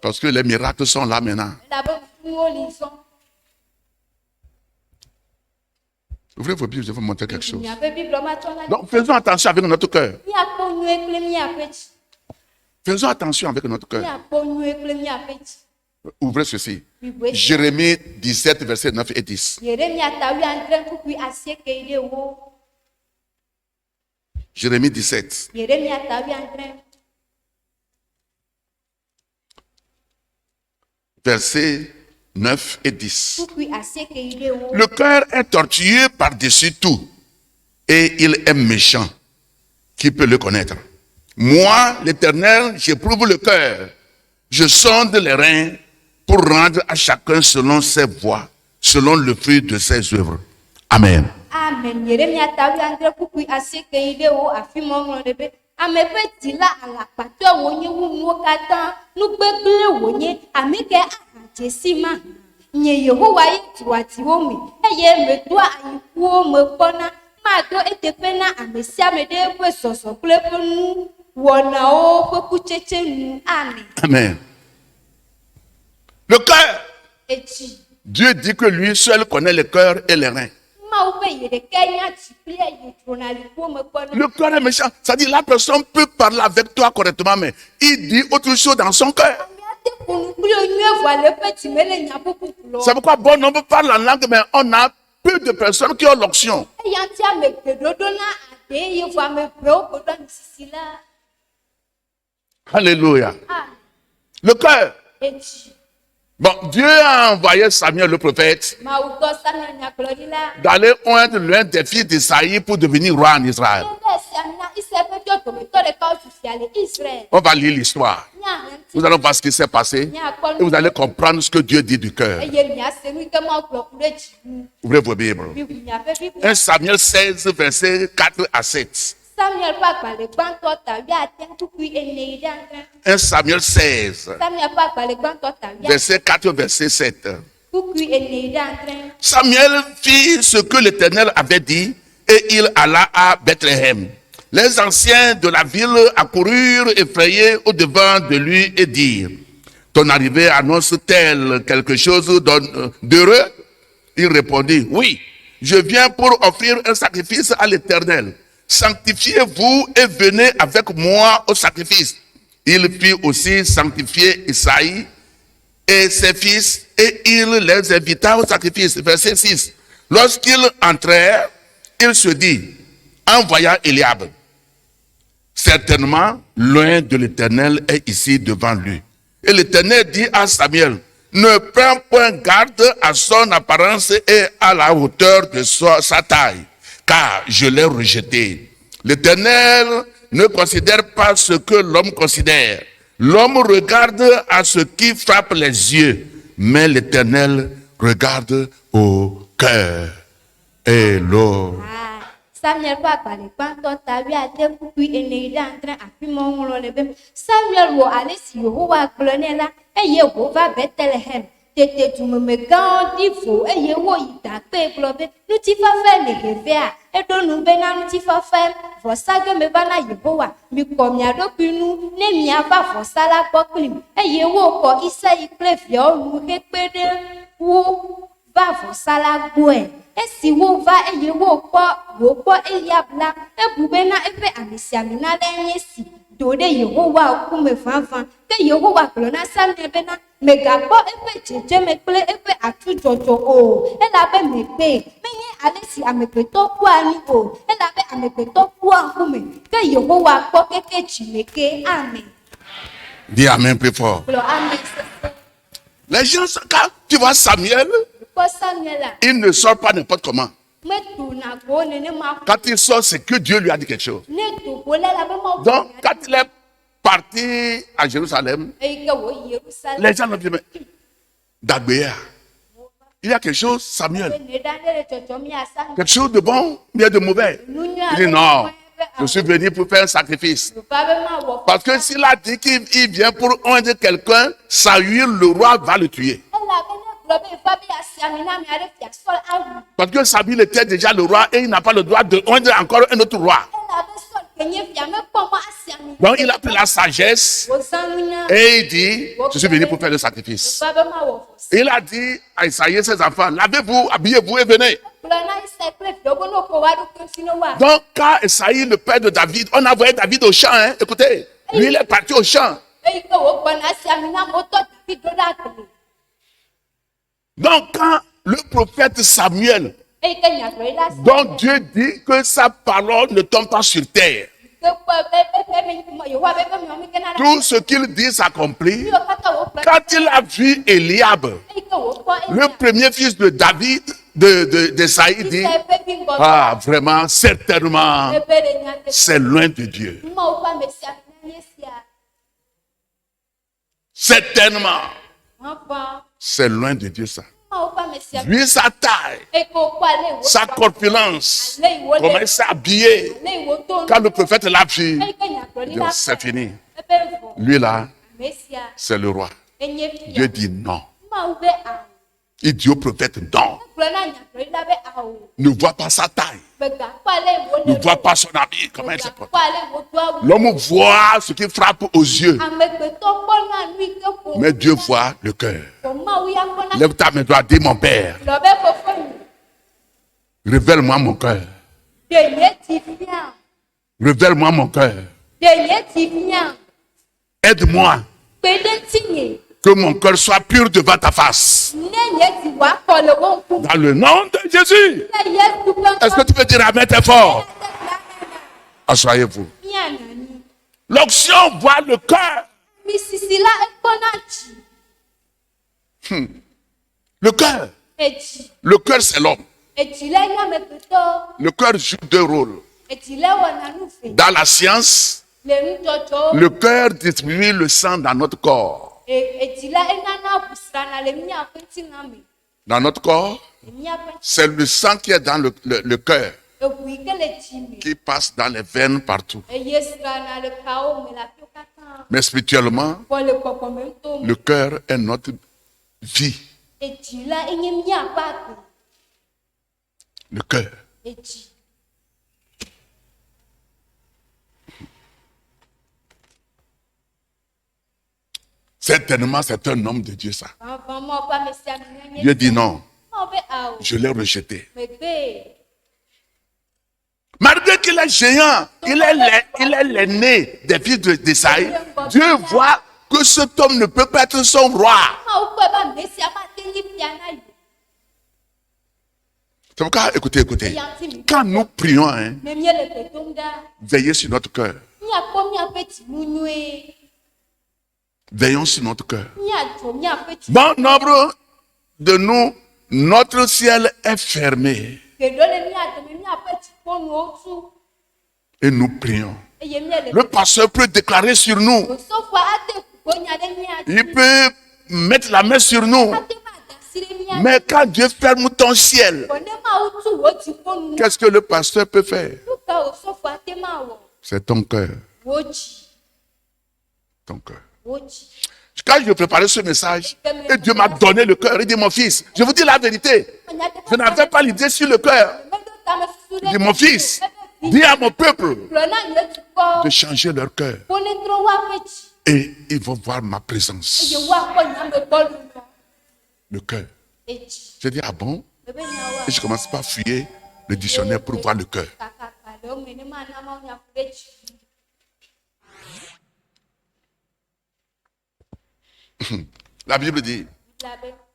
Parce que les miracles sont là maintenant. Ouvrez vos Bibles, je vais vous montrer quelque chose. Donc, faisons attention avec notre cœur. Faisons attention avec notre cœur. Ouvrez ceci. Jérémie 17, versets 9 et 10. Jérémie 17. Versets 9 et 10. Le cœur est tortueux par-dessus tout et il est méchant. Qui peut le connaître? Moi, l'Éternel, j'éprouve le cœur. Je sonde les reins pour rendre à chacun selon ses voies, selon le fruit de ses œuvres. Amen. Amen. Amen. Le cœur. Dieu dit que lui seul connaît le cœur et les reins. Le cœur est méchant. C'est-à-dire la personne peut parler avec toi correctement, mais il dit autre chose dans son cœur. C'est pourquoi bon nombre parlent en langue, mais on a peu de personnes qui ont l'onction. Alléluia. Le cœur. Bon, Dieu a envoyé Samuel le prophète d'aller oindre l'un des fils d'Isaïe pour devenir roi en Israël. On va lire l'histoire. Nous allons voir ce qui s'est passé et vous allez comprendre ce que Dieu dit du cœur. Ouvrez vos Bibles. 1 Samuel 16, versets 4 à 7. 1 Samuel 16, verset 4, verset 7. Samuel fit ce que l'Éternel avait dit et il alla à Bethléem. Les anciens de la ville accoururent effrayés au-devant de lui et dirent: ton arrivée annonce-t-elle quelque chose d'heureux? Il répondit: oui, je viens pour offrir un sacrifice à l'Éternel. Sanctifiez-vous et venez avec moi au sacrifice. Il fit aussi sanctifier Isaïe et ses fils et il les invita au sacrifice. Verset 6. Lorsqu'ils entrèrent, il se dit, en voyant Eliab: certainement, l'oint de l'Éternel est ici devant lui. Et l'Éternel dit à Samuel: ne prends point garde à son apparence et à la hauteur de sa taille, car je l'ai rejeté. L'Éternel ne considère pas ce que l'homme considère. L'homme regarde à ce qui frappe les yeux, mais l'Éternel regarde au cœur. Et l'eau. Samuel wo ale si Yehowa gblɔ nɛ la eye wòva Bethlehem. Tete dumemegãwo ɖi vo eye woyi dakpe gblɔ be ŋutifafa le hevea. Eɖo nu be na ŋutifafa vɔsage va na Yehowa. Mikɔ mia ɖokui nu ne miava vɔsa la gbɔ kplim. Eye wokɔ Isayi kple viawo nu hekpe ɖe wo va vɔsa la gbɔe. Esi wova eye wokpɔ Eliab la, ebu be na eƒe amesiamina le nye si do ɖe Yehowa ŋkume vavã. Ke Yehowa gblɔ na Samuel be na megakpɔ eƒe dzedzeme kple eƒe atudzɔdzɔ o, elabe megbe menye ale si amegbetɔ kpɔa nu o, elabe amegbetɔ kpɔa ŋkume. Ke Yehowa kpɔ keke dzimeke. Amen. Dis amen plus fort. Gblɔ amen. Les gens, quand tu vois Samuel, il ne sort pas n'importe comment. Quand il sort, c'est que Dieu lui a dit quelque chose. Donc, quand il est parti à Jérusalem, les gens l'ont dit, mais Dagbéa, il y a quelque chose, Samuel. Quelque chose de bon, bien de mauvais. Il dit non, je suis venu pour faire un sacrifice. Parce que s'il a dit qu'il vient pour oindre quelqu'un, Saül, le roi, va le tuer. Parce que Saül était déjà le roi et il n'a pas le droit de oindre encore un autre roi. Donc il a pris la sagesse et il dit, je suis venu pour faire le sacrifice. Il a dit à Isaïe, ses enfants, lavez-vous, habillez-vous et venez. Donc, quand Esaïe, le père de David, on a envoyé David au champ, hein, écoutez, lui il est parti au champ. Donc, quand le prophète Samuel, donc Dieu dit que sa parole ne tombe pas sur terre. Tout ce qu'il dit s'accomplit. Quand il a vu Eliab, le premier fils de David, d'Esaïe, dit, ah, vraiment, certainement, c'est loin de Dieu. Certainement, c'est loin de Dieu ça. Vu sa taille, sa corpulence, comment il s'est habillé, quand le prophète l'a vu, c'est fini. Lui là, c'est le roi. Dieu dit non. Il dit au prophète non. Ne vois pas sa taille. Ne vois pas son habit, comment il se porte. L'homme voit ce qui frappe aux yeux. Mais Dieu voit le cœur. Lève ta main droite, dis mon père. Révèle-moi mon cœur. Révèle-moi mon cœur. Aide-moi. Que mon cœur soit pur devant ta face. Dans le nom de Jésus. Est-ce que tu peux dire amen très fort? Asseyez-vous. L'onction voit le cœur. Le cœur. Le cœur, c'est l'homme. Le cœur joue deux rôles. Dans la science, le cœur distribue le sang dans notre corps. Dans notre corps, c'est le sang qui est dans le cœur qui passe dans les veines partout. Mais spirituellement, le cœur est notre vie. Le cœur. Certainement, c'est un homme de Dieu, ça. Dieu dit non. Je l'ai rejeté. Malgré qu'il est géant, il est l'aîné des fils d'Esaïe, Dieu voit que cet homme ne peut pas être son roi. C'est pourquoi, écoutez, quand nous prions, hein, veillez sur notre cœur. Veillons sur notre cœur. Bon nombre de nous, notre ciel est fermé. Et nous prions. Le pasteur peut déclarer sur nous. Il peut mettre la main sur nous. Mais quand Dieu ferme ton ciel, qu'est-ce que le pasteur peut faire? C'est ton cœur. Ton cœur. Quand je préparais ce message, et Dieu m'a donné le cœur, il dit mon fils, je vous dis la vérité, je n'avais pas l'idée sur le cœur. Il dit mon fils, dis à mon peuple de changer leur cœur. Et ils vont voir ma présence. Le cœur. J'ai dit ah bon? Et je commence par fouiller le dictionnaire pour voir le cœur. La Bible dit,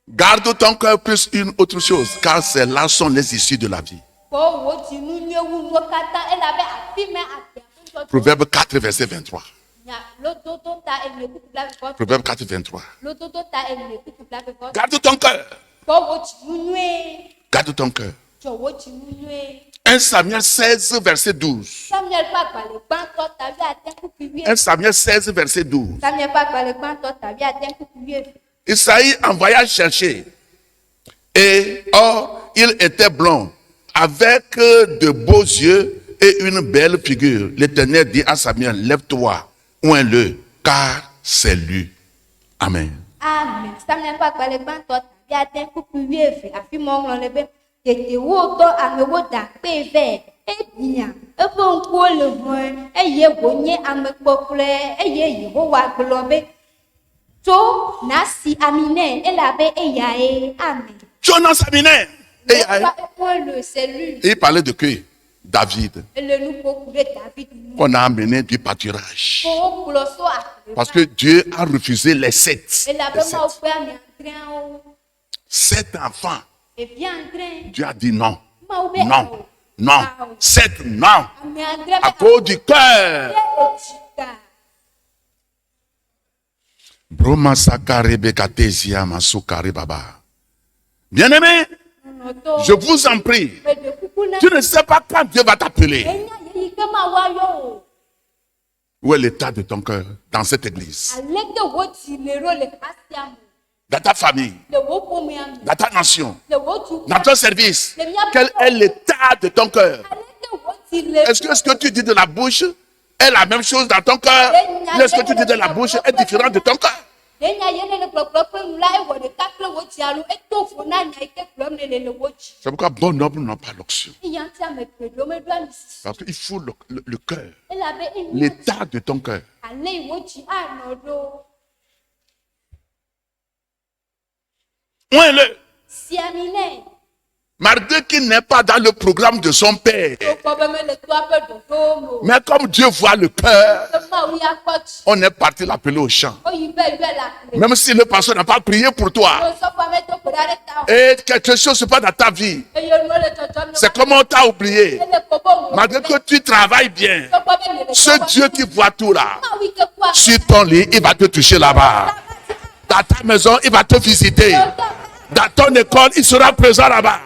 garde ton cœur plus une autre chose, car c'est là sont les issues de la vie. Proverbe 4, verset 23. Proverbe 4, 23. Garde ton cœur. Garde ton cœur. 1 Samuel 16, verset 12. 1 Samuel 16, verset 12. Isaïe envoya chercher. Et or, il était blond, avec de beaux yeux et une belle figure. L'Éternel dit à Samuel, lève-toi, oins-le, car c'est lui. Amen. Amen. Jonas Aminé. Et il parlait de qui? David. On a amené du pâturage. Parce que Dieu a refusé les 7. 7 enfants. Dieu a dit non. Non. Non. 7, non. À cause du cœur. Broma Sakare Bekatesia Masukare Baba. Bien-aimé, je vous en prie. Tu ne sais pas quand Dieu va t'appeler. Où est l'état de ton cœur dans cette église? Dans ta famille, dans ta nation, dans ton service. Quel est l'état de ton cœur? Est-ce que ce que tu dis de la bouche est la même chose dans ton cœur? Ou est-ce que tu dis de la bouche est différent de ton cœur? C'est pourquoi bon homme n'a pas l'onction. Parce qu'il faut le cœur, l'état de ton cœur. Ouin-le. Malgré qu'il n'est pas dans le programme de son père. Mais comme Dieu voit le cœur, on est parti l'appeler au champ. Même si le pasteur n'a pas prié pour toi. Et quelque chose se passe dans ta vie. C'est comme on t'a oublié. Malgré que tu travailles bien. Ce Dieu qui voit tout là. Sur ton lit, il va te toucher là-bas. Dans ta maison, il va te visiter. Dans ton école, il sera présent là-bas.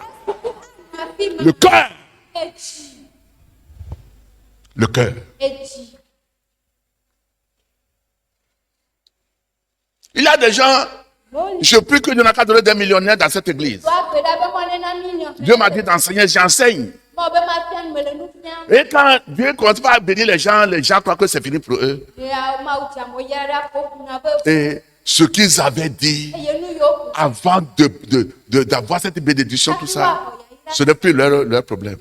Le cœur. Le cœur. Il y a des gens, je prie que Dieu n'a qu'à donner des millionnaires dans cette église. Dieu m'a dit d'enseigner, j'enseigne. Et quand Dieu commence à bénir les gens croient que c'est fini pour eux. Et ce qu'ils avaient dit avant d'avoir cette bénédiction, tout ça, ce n'est plus leur problème.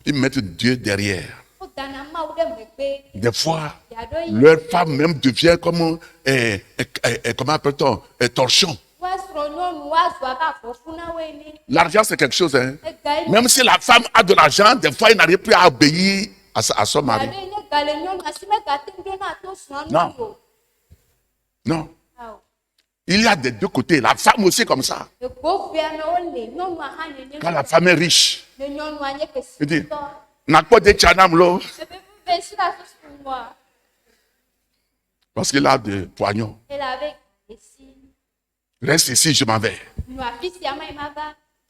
Ils mettent Dieu derrière. Des fois, leur femme même devient comme, comment appelle-t-on, un torchon. L'argent, c'est quelque chose. Hein? Même si la femme a de l'argent, des fois, il n'arrive plus à obéir à son mari. Non. Non. Il y a des deux côtés. La femme aussi comme ça. Quand la femme est riche, il dit, n'a pas de tchanam. Parce qu'il a des poignons. Reste ici, je m'en vais.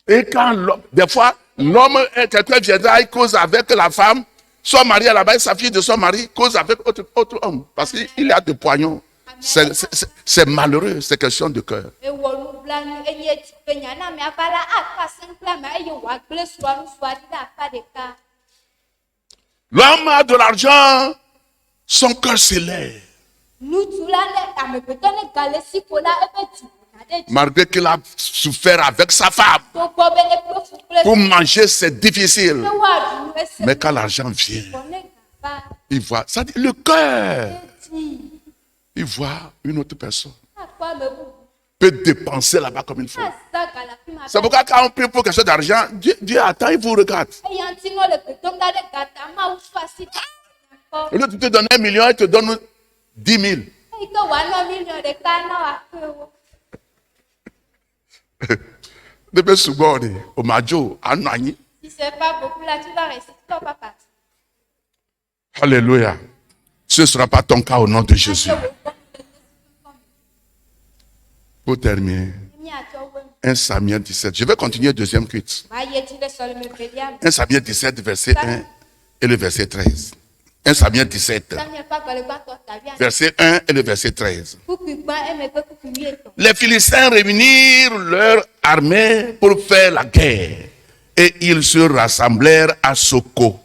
Et quand des fois, l'homme, quelqu'un viendra, il cause avec la femme, son mari est là-bas, sa fille de son mari cause avec autre homme. Parce qu'il a des poignons. C'est malheureux, c'est question de cœur. L'homme a de l'argent, son cœur s'élève. Malgré qu'il a souffert avec sa femme, pour manger c'est difficile. Mais quand l'argent vient, il voit, ça dit le cœur. Il voit une autre personne peut dépenser là-bas comme il faut. C'est pourquoi quand on prie pour quelque chose d'argent, Dieu attend, il vous regarde. Au lieu de te donner 1 million, il te donne 10 000. Depuis souvent, au Majo, à Nani. Si ce n'est pas beaucoup là, tu vas rester, tu ne vas pas partir. Alléluia. Ce ne sera pas ton cas au nom de Jésus. Pour terminer, 1 Samuel 17. Je vais continuer deuxième culte. 1 Samuel 17, verset 1 et le verset 13. 1 Samuel 17, verset 1 et le verset 13. Les Philistins réunirent leur armée pour faire la guerre. Et ils se rassemblèrent à Soko,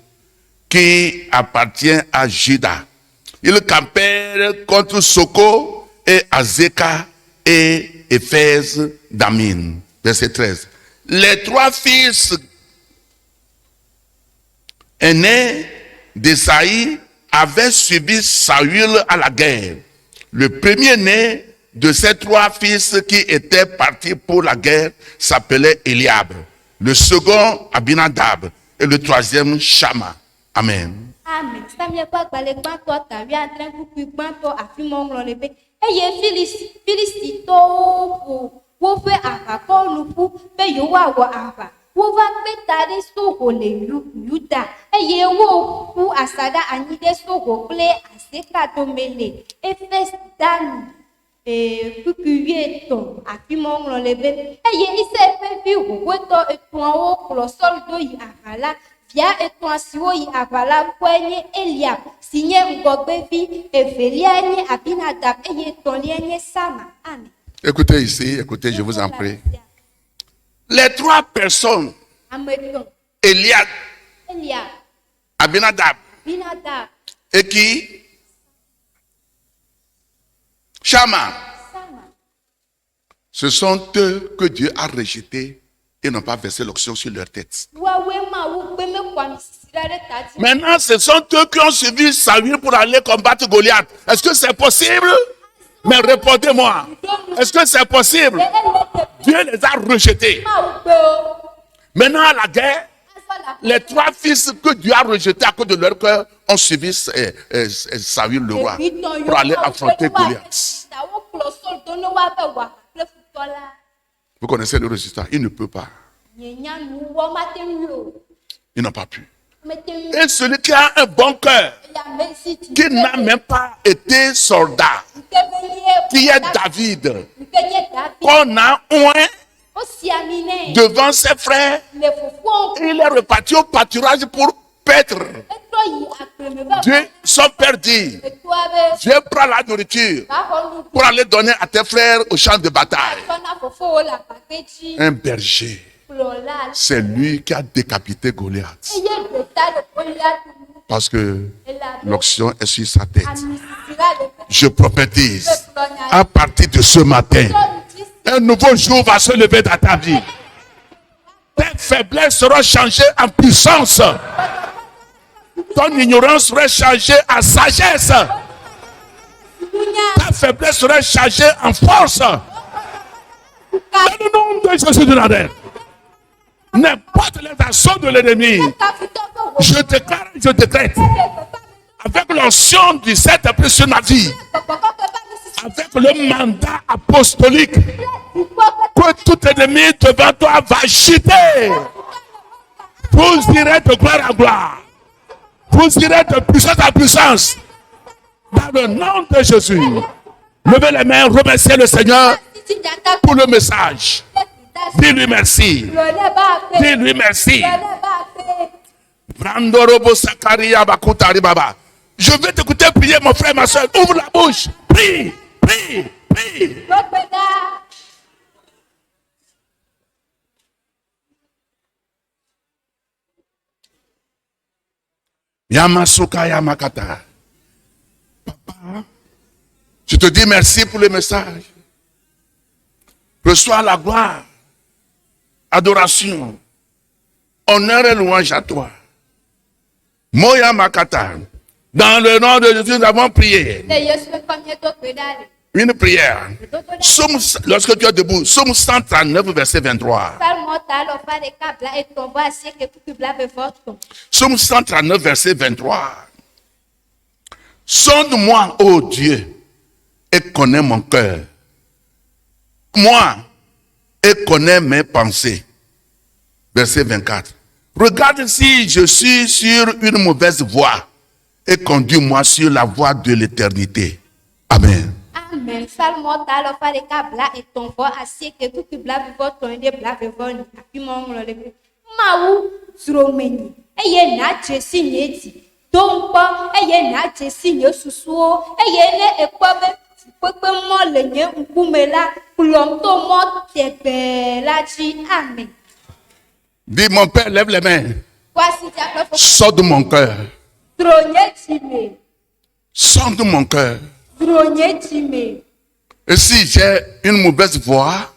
qui appartient à Juda. Ils campèrent contre Soko et Azeka et Éphèse d'Amin. Verset 13. Les 3 fils aînés d'Esaïe avaient suivi Saül à la guerre. Le premier-né de ces 3 fils qui étaient partis pour la guerre s'appelait Eliab. Le second, Abinadab. Et le troisième, Shama. Amen. Amen. Samuel pas balé gbanto ta wi antren kuku gbanto afi mo nglo lebe. Eye Filisito wo fe aka ko lupu pe yo wa wo aka. Wo va petare sogo le Yuda. Eye wo ku asada anide sogo ple aseka to mele. Efes dan kukuyeto afi mo nglo lebe. Eye ise fe fi wo to etuan wo klo soldo yi akala. Via etuan siwo yi avala kwenye Eliab. Signé Ngogbevi, Eveliani, Abinadab, et Toliani, Sama. Amen. Écoutez ici, écoutez, je vous en prie. Les 3 personnes, Eliab, Abinadab, et qui? Shama. Ce sont eux que Dieu a rejetés et n'ont pas versé l'onction sur leur tête. Maintenant, ce sont eux qui ont suivi Saül pour aller combattre Goliath. Est-ce que c'est possible? Mais répondez-moi. Est-ce que c'est possible? Dieu les a rejetés. Maintenant, à la guerre, les 3 fils que Dieu a rejetés à cause de leur cœur ont suivi Saül le roi pour aller affronter Goliath. Vous connaissez le résultat. Il ne peut pas. Ils n'ont pas pu. Et celui qui a un bon cœur, qui n'a même pas été soldat, qui est David, qu'on a oint devant ses frères, il est reparti au pâturage pour paître. Dieu, son père dit, viens prendre la nourriture pour aller donner à tes frères au champ de bataille. Un berger, c'est lui qui a décapité Goliath. Parce que l'onction est sur sa tête. Je prophétise, à partir de ce matin, un nouveau jour va se lever dans ta vie. Tes faiblesses seront changées en puissance. Ton ignorance serait changée en sagesse. Ta faiblesse serait changée en force. Dans le nom de Jésus de Nazareth, n'importe les assauts de l'ennemi, je déclare, je décrète, avec l'onction du Saint-Esprit sur ma vie, avec le mandat apostolique, que tout ennemi devant toi va chuter. Vous irez de gloire en gloire. Vous irez de puissance en puissance. Dans le nom de Jésus. Levez les mains, remerciez le Seigneur pour le message. Dis-lui merci. Dis-lui merci. Je vais t'écouter prier, mon frère, ma soeur. Ouvre la bouche. Prie, prie, prie. Yamasuka Yamakata. Papa, je te dis merci pour le message. Reçois la gloire, adoration, honneur et louange à toi. Moya Makata. Dans le nom de Jésus, nous avons prié. Une prière. Lorsque tu es debout, Somme 139, verset 23. Somme 139, verset 23. Sonde-moi, ô Dieu, et connais mon cœur. Moi, et connais mes pensées. Verset 24. Regarde si je suis sur une mauvaise voie et conduis-moi sur la voie de l'éternité. Amen. Amen. Salmo talo fare kabla et ton voix assez que tout bla votre ton de bla vivon api mon le maou zromeni eye na chesi neti donc eye na chesi ne susuo eye ne ekwabe pepe mo le nye nkumela plom to mo tebe la chi. Amen. Dis mon père, lève les mains. Sors de mon cœur. Sors de mon cœur. Et si j'ai une mauvaise voix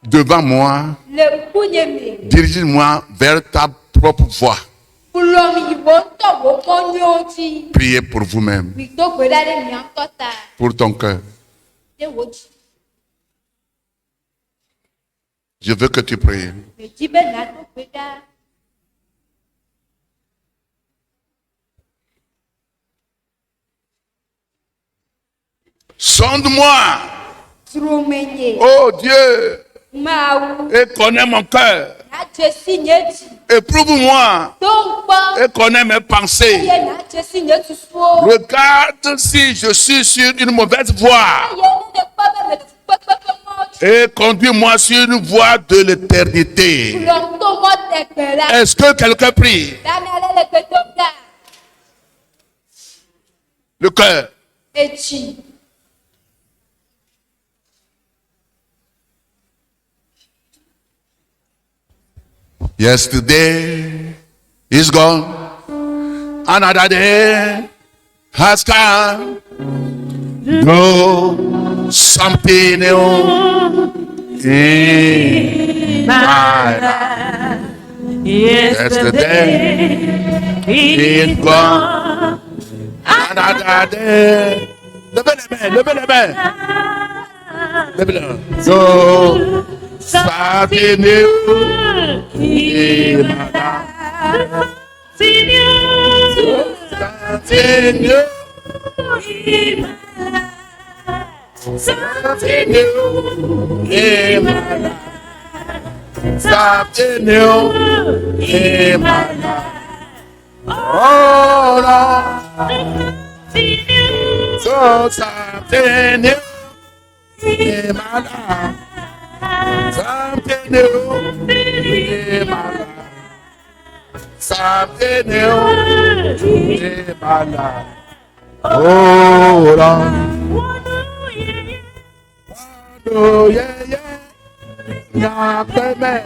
devant moi, dirige-moi vers ta propre voie. Priez pour vous-même. Pour ton cœur. Je veux que tu pries. Sonde-moi. Oh Dieu. Et connais mon cœur. Éprouve-moi et connais mes pensées. Regarde si je suis sur une mauvaise voie. Et conduis-moi sur une voie de l'éternité. Est-ce que quelqu'un prie? Le cœur. Yesterday is gone, another day has come. No, something new in my life. Yesterday is gone, another day. Levez les mains. So, something new in my life. Something new in my life. Something new in my life. Something new in my life. Oh Lord. So something new in my life. Something new in my life. Something new in my life. Oh Lord. Oh yeah, yeah. Knock the man.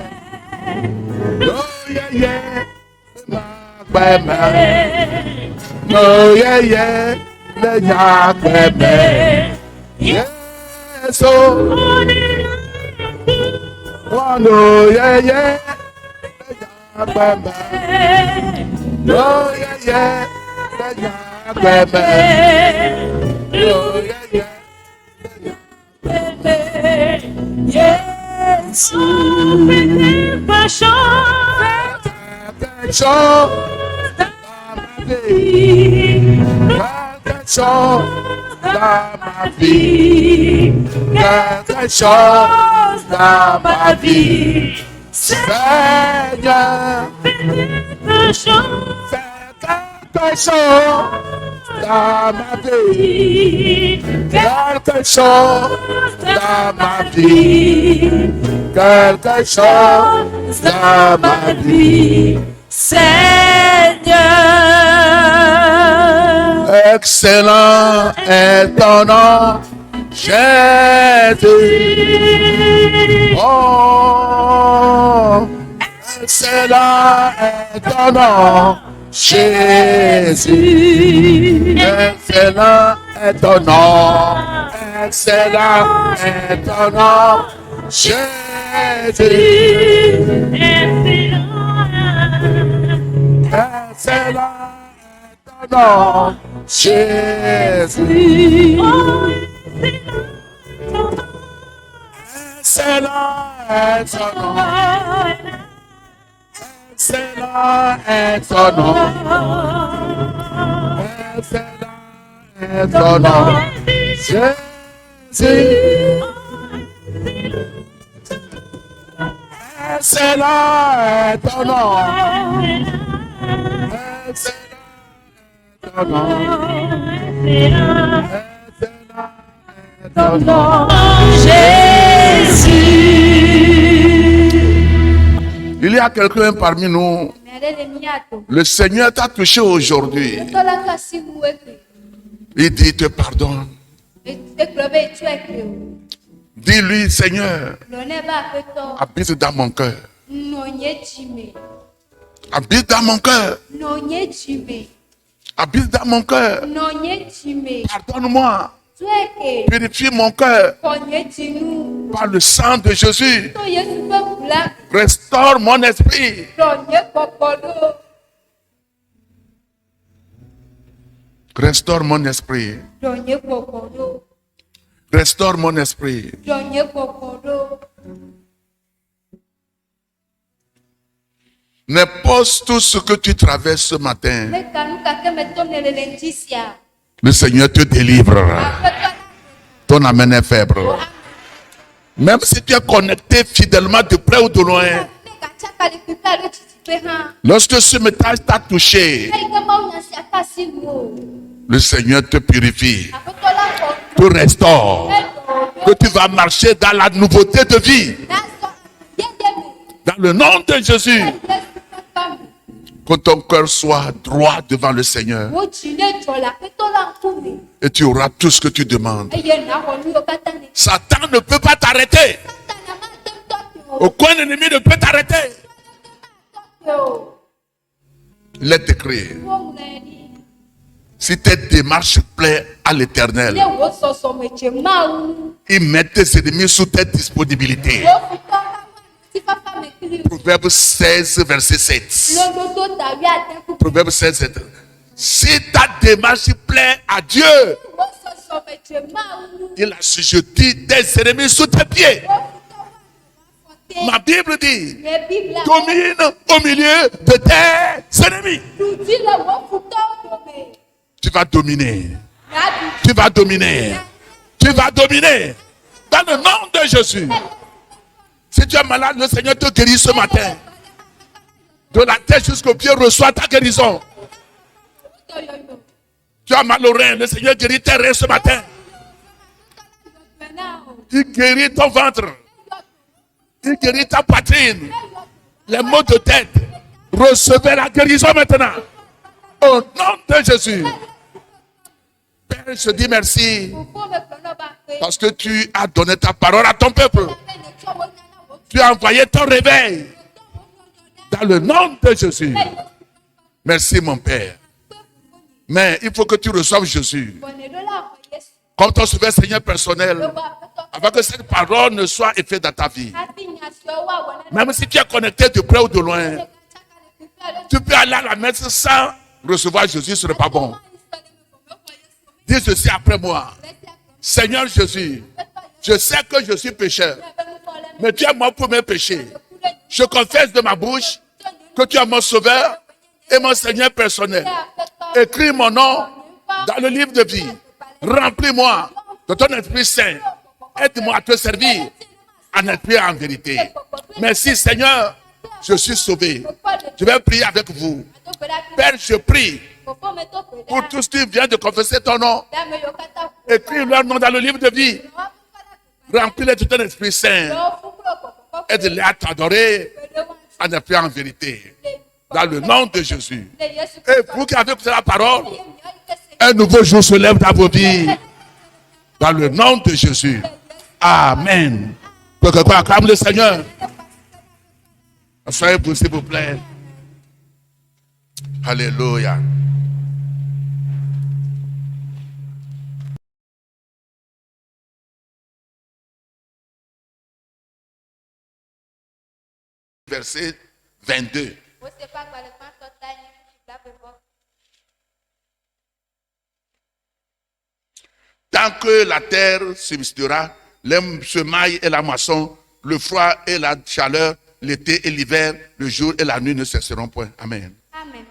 Oh yeah, yeah. Knock the man. Oh yeah, yeah. The knock the man. Yeah, so. Oh no, yeah, yeah. The knock the man. Oh yeah, yeah. The knock the man. Oh yeah, yeah. Yes, dans ma vie, quelque chose dans ma vie, quelque chose dans ma vie, Seigneur. Excellent est ton nom, Jésus. Oh, excellent est ton nom, Jésus. Excellent est ton nom, excellent est ton nom, Jésus. Excellent est ton nom, Jésus. Excellent est ton nom. Excellent est ton nom. Excellent est ton nom, Jésus. Excellent est ton nom. Excellent est ton nom. Excellent est ton nom, Jésus. Il y a quelqu'un parmi nous, le Seigneur t'a touché aujourd'hui. Il dit, te pardonne. Dis-lui, Seigneur, habite dans mon cœur. Habite dans mon cœur. Habite dans mon cœur. Pardonne-moi. Purifie mon cœur par le sang de Jésus. Restaure mon esprit. Restaure mon esprit. Restaure mon esprit. N'importe tout ce que tu traverses ce matin, le Seigneur te délivrera. Ton amen est faible. Même si tu es connecté fidèlement de près ou de loin, lorsque ce message t'a touché, le Seigneur te purifie, te restaure, que tu vas marcher dans la nouveauté de vie. Dans le nom de Jésus, que ton cœur soit droit devant le Seigneur et tu auras tout ce que tu demandes. Satan ne peut pas t'arrêter. Aucun ennemi ne peut t'arrêter. Il est écrit, si tes démarches plaisent à l'Éternel, il met tes ennemis sous tes disponibilités. Proverbe 16, verset 7. Proverbe 16, 7. Si ta démarche plaît à Dieu, il a suscité tes ennemis sous tes pieds. Ma Bible dit, domine au milieu de tes ennemis. Tu vas dominer. Tu vas dominer. Tu vas dominer. Dans le nom de Jésus. Si tu es malade, le Seigneur te guérit ce matin. De la tête jusqu'au pied, reçois ta guérison. Tu as mal au rein, le Seigneur guérit tes reins ce matin. Il guérit ton ventre. Il guérit ta poitrine. Les maux de tête. Recevez la guérison maintenant. Au nom de Jésus. Père, je dis merci. Parce que tu as donné ta parole à ton peuple. Tu as envoyé ton réveil. Dans le nom de Jésus. Merci mon Père. Mais il faut que tu reçoives Jésus comme ton sauveur Seigneur personnel, avant que cette parole ne soit effet dans ta vie. Même si tu es connecté de près ou de loin, tu peux aller à la messe sans recevoir Jésus, ce n'est pas bon. Dis ceci après moi. Seigneur Jésus, je sais que je suis pécheur, mais tu es mort pour mes péchés. Je confesse de ma bouche que tu es mon sauveur et mon Seigneur personnel. Écris mon nom dans le livre de vie. Remplis-moi de ton Esprit Saint. Aide-moi à te servir en esprit et en vérité. Merci Seigneur, je suis sauvé. Je vais prier avec vous. Père, je prie pour tous qui viennent de confesser ton nom. Écris leur nom dans le livre de vie. Remplis-les de ton Esprit Saint. Aide-les à t'adorer en esprit et en vérité. Dans le nom de Jésus. Et vous qui avez écouté la parole, un nouveau jour se lève dans vos vies. Dans le nom de Jésus. Amen. Que quelqu'un acclame le Seigneur. Soyez-vous s'il vous plaît. Alléluia. Verset 22. Tant que la terre subsistera, les semailles et la moisson, le froid et la chaleur, l'été et l'hiver, le jour et la nuit ne cesseront point. Amen. Amen.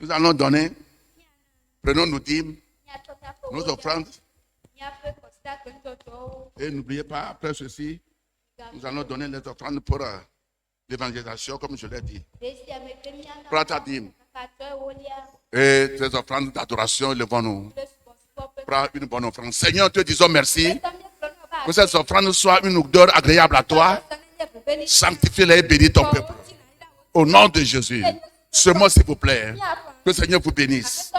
Nous allons donner, prenons nos dîmes, nos offrandes. Et n'oubliez pas, après ceci, nous allons donner les offrandes pour l'évangélisation, comme je l'ai dit. Prends ta dîme. Et tes offrandes d'adoration, levons-nous. Prends une bonne offrande. Seigneur, te disons merci. Que cette offrande soit une odeur agréable à toi. Sanctifie-les et bénis ton peuple. Au nom de Jésus. Ce mot, s'il vous plaît. Que le Seigneur vous bénisse.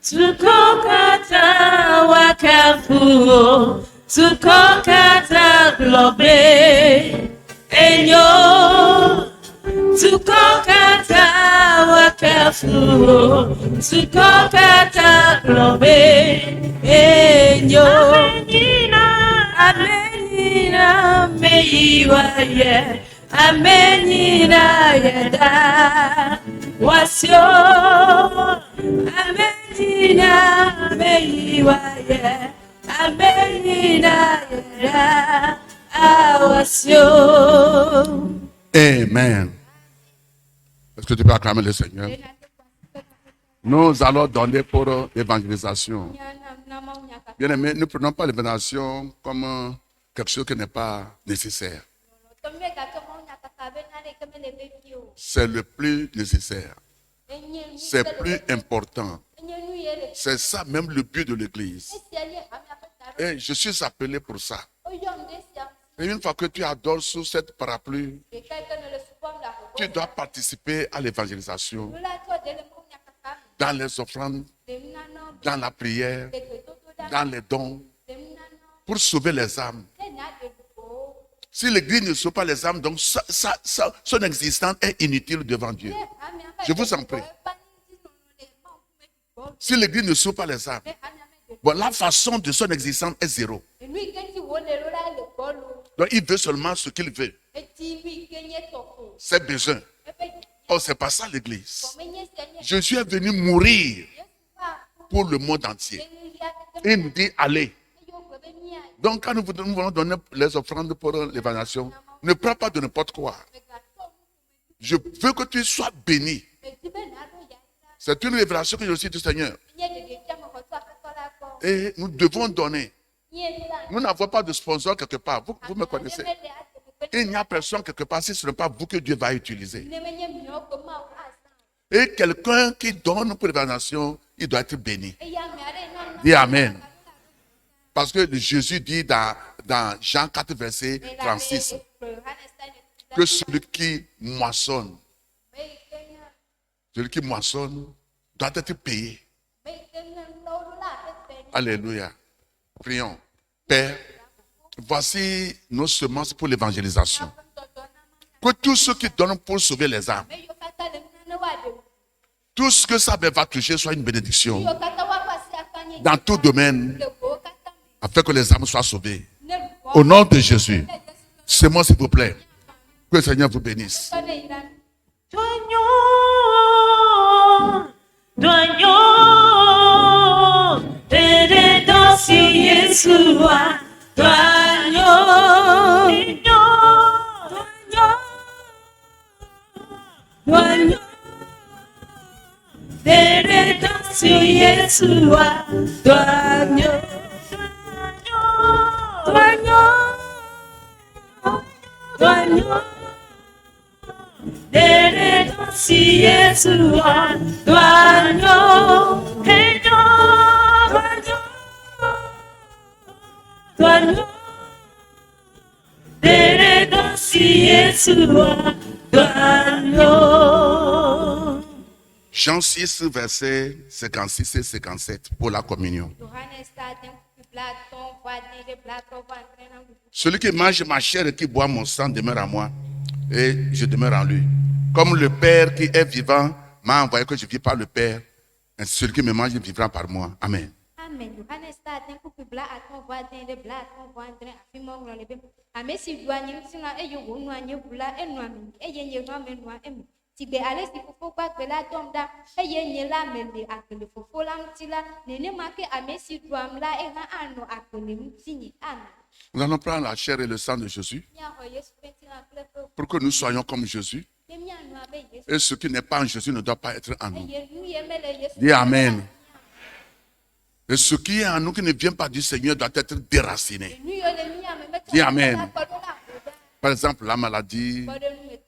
Tukokata wakafu, tukokata globe, enyo. Sukokata wakafu, sukokata lobe, enyo. Amenina meiwaye, amenina yeda, wasyo. Amenina meiwaye, amenina yeda, wasyo. Amen. Est-ce que tu peux acclamer le Seigneur? Nous allons donner pour l'évangélisation. Bien aimé, ne prenons pas l'évangélisation comme quelque chose qui n'est pas nécessaire. C'est le plus nécessaire. C'est plus important. C'est ça même le but de l'église. Et je suis appelé pour ça. Et une fois que tu adores sous cette parapluie, tu dois participer à l'évangélisation, dans les offrandes, dans la prière, dans les dons, pour sauver les âmes. Si l'église ne sauve pas les âmes, donc son existence est inutile devant Dieu. Je vous en prie. Si l'église ne sauve pas les âmes, bon, la façon de son existence est zéro. Donc il veut seulement ce qu'il veut. Ses besoins. Oh, c'est pas ça l'église. Jésus est venu mourir pour le monde entier. Et il nous dit allez. Donc quand nous voulons donner les offrandes pour l'évangélisation, ne prends pas de n'importe quoi. Je veux que tu sois béni. C'est une révélation que je reçois du Seigneur. Et nous devons donner. Nous n'avons pas de sponsor quelque part. Vous me connaissez. Il n'y a personne quelque part si ce n'est pas vous que Dieu va utiliser. Et quelqu'un qui donne pour l'évangélisation, il doit être béni. Dis Amen. Parce que Jésus dit dans Jean 4, verset 36, que celui qui moissonne doit être payé. Alléluia. Prions. Père, voici nos semences pour l'évangélisation. Que tous ceux qui donnent pour sauver les âmes, tout ce que ça va toucher soit une bénédiction dans tout domaine, afin que les âmes soient sauvées. Au nom de Jésus, c'est moi s'il vous plaît. Que le Seigneur vous bénisse. Jean 6, versets 56 et 57 pour la communion. Celui qui mange ma chair et qui boit mon sang demeure en moi et je demeure en lui. Comme le Père qui est vivant m'a envoyé que je vis par le Père, ainsi celui qui me mange vivra par moi. Amen. Amen. Nous allons prendre la chair et le sang de Jésus pour que nous soyons comme Jésus. Et ce qui n'est pas en Jésus ne doit pas être en nous. Dis Amen. Et ce qui est en nous qui ne vient pas du Seigneur doit être déraciné. Dis Amen. Par exemple, la maladie,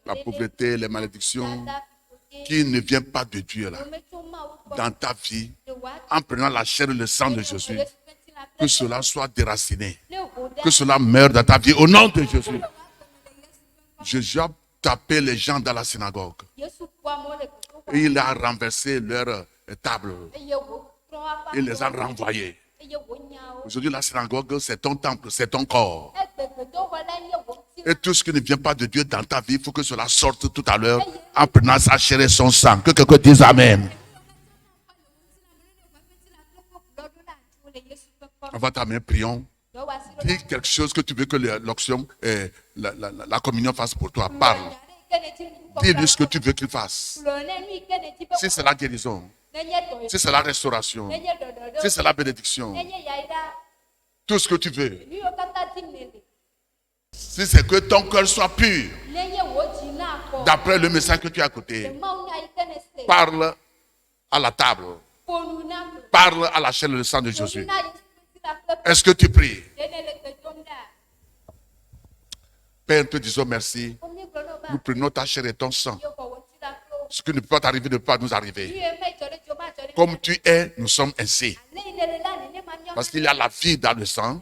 la pauvreté, les malédictions qui ne viennent pas de Dieu là, dans ta vie, en prenant la chair et le sang de Jésus, que cela soit déraciné, que cela meure dans ta vie au nom de Jésus. Jésus a tapé les gens dans la synagogue et il a renversé leur table. Il les a renvoyés. Aujourd'hui, la synagogue, c'est ton temple, c'est ton corps. Et tout ce qui ne vient pas de Dieu dans ta vie, il faut que cela sorte tout à l'heure en prenant sa chair et son sang. Que quelqu'un dise Amen. Avant ta main, prions. Dis quelque chose que tu veux que l'onction, la communion fasse pour toi. Parle. Dis-lui ce que tu veux qu'il fasse. Si c'est la guérison, si c'est la restauration, si c'est la bénédiction, tout ce que tu veux. Si c'est que ton cœur soit pur, d'après le message que tu as écouté, parle à la table. Parle à la chair et le sang de Jésus. Est-ce que tu pries? Père, nous te disons merci. Nous prenons ta chair et ton sang. Ce qui ne peut pas t'arriver ne peut pas nous arriver. Comme tu es, nous sommes ainsi. Parce qu'il y a la vie dans le sang,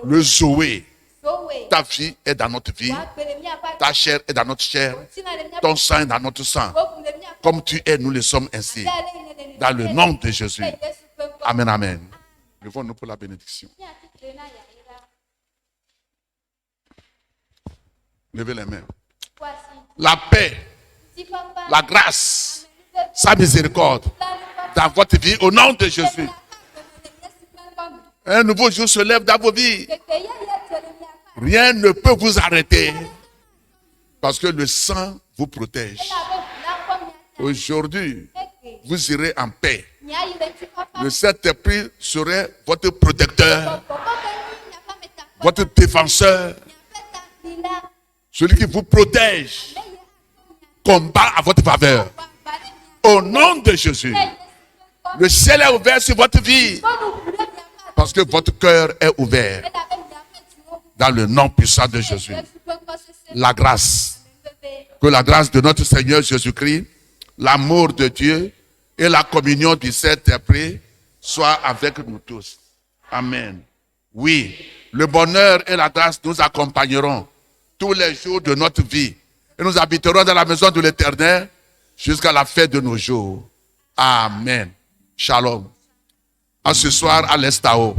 le Zoé. Ta vie est dans notre vie. Ta chair est dans notre chair. Ton sang est dans notre sang. Comme tu es, nous le sommes ainsi. Dans le nom de Jésus. Amen, amen. Levons-nous pour la bénédiction. Levez les mains. La paix, la grâce, sa miséricorde dans votre vie au nom de Jésus. Un nouveau jour se lève dans vos vies. Rien ne peut vous arrêter parce que le sang vous protège. Aujourd'hui, vous irez en paix. Le Saint-Esprit serait votre protecteur, votre défenseur, celui qui vous protège, combat à votre faveur. Au nom de Jésus, le ciel est ouvert sur votre vie parce que votre cœur est ouvert. Dans le nom puissant de Jésus. La grâce. Que la grâce de notre Seigneur Jésus-Christ, l'amour de Dieu et la communion du Saint-Esprit soient avec nous tous. Amen. Oui, le bonheur et la grâce nous accompagneront tous les jours de notre vie. Et nous habiterons dans la maison de l'Éternel jusqu'à la fin de nos jours. Amen. Shalom. À ce soir à l'Estao.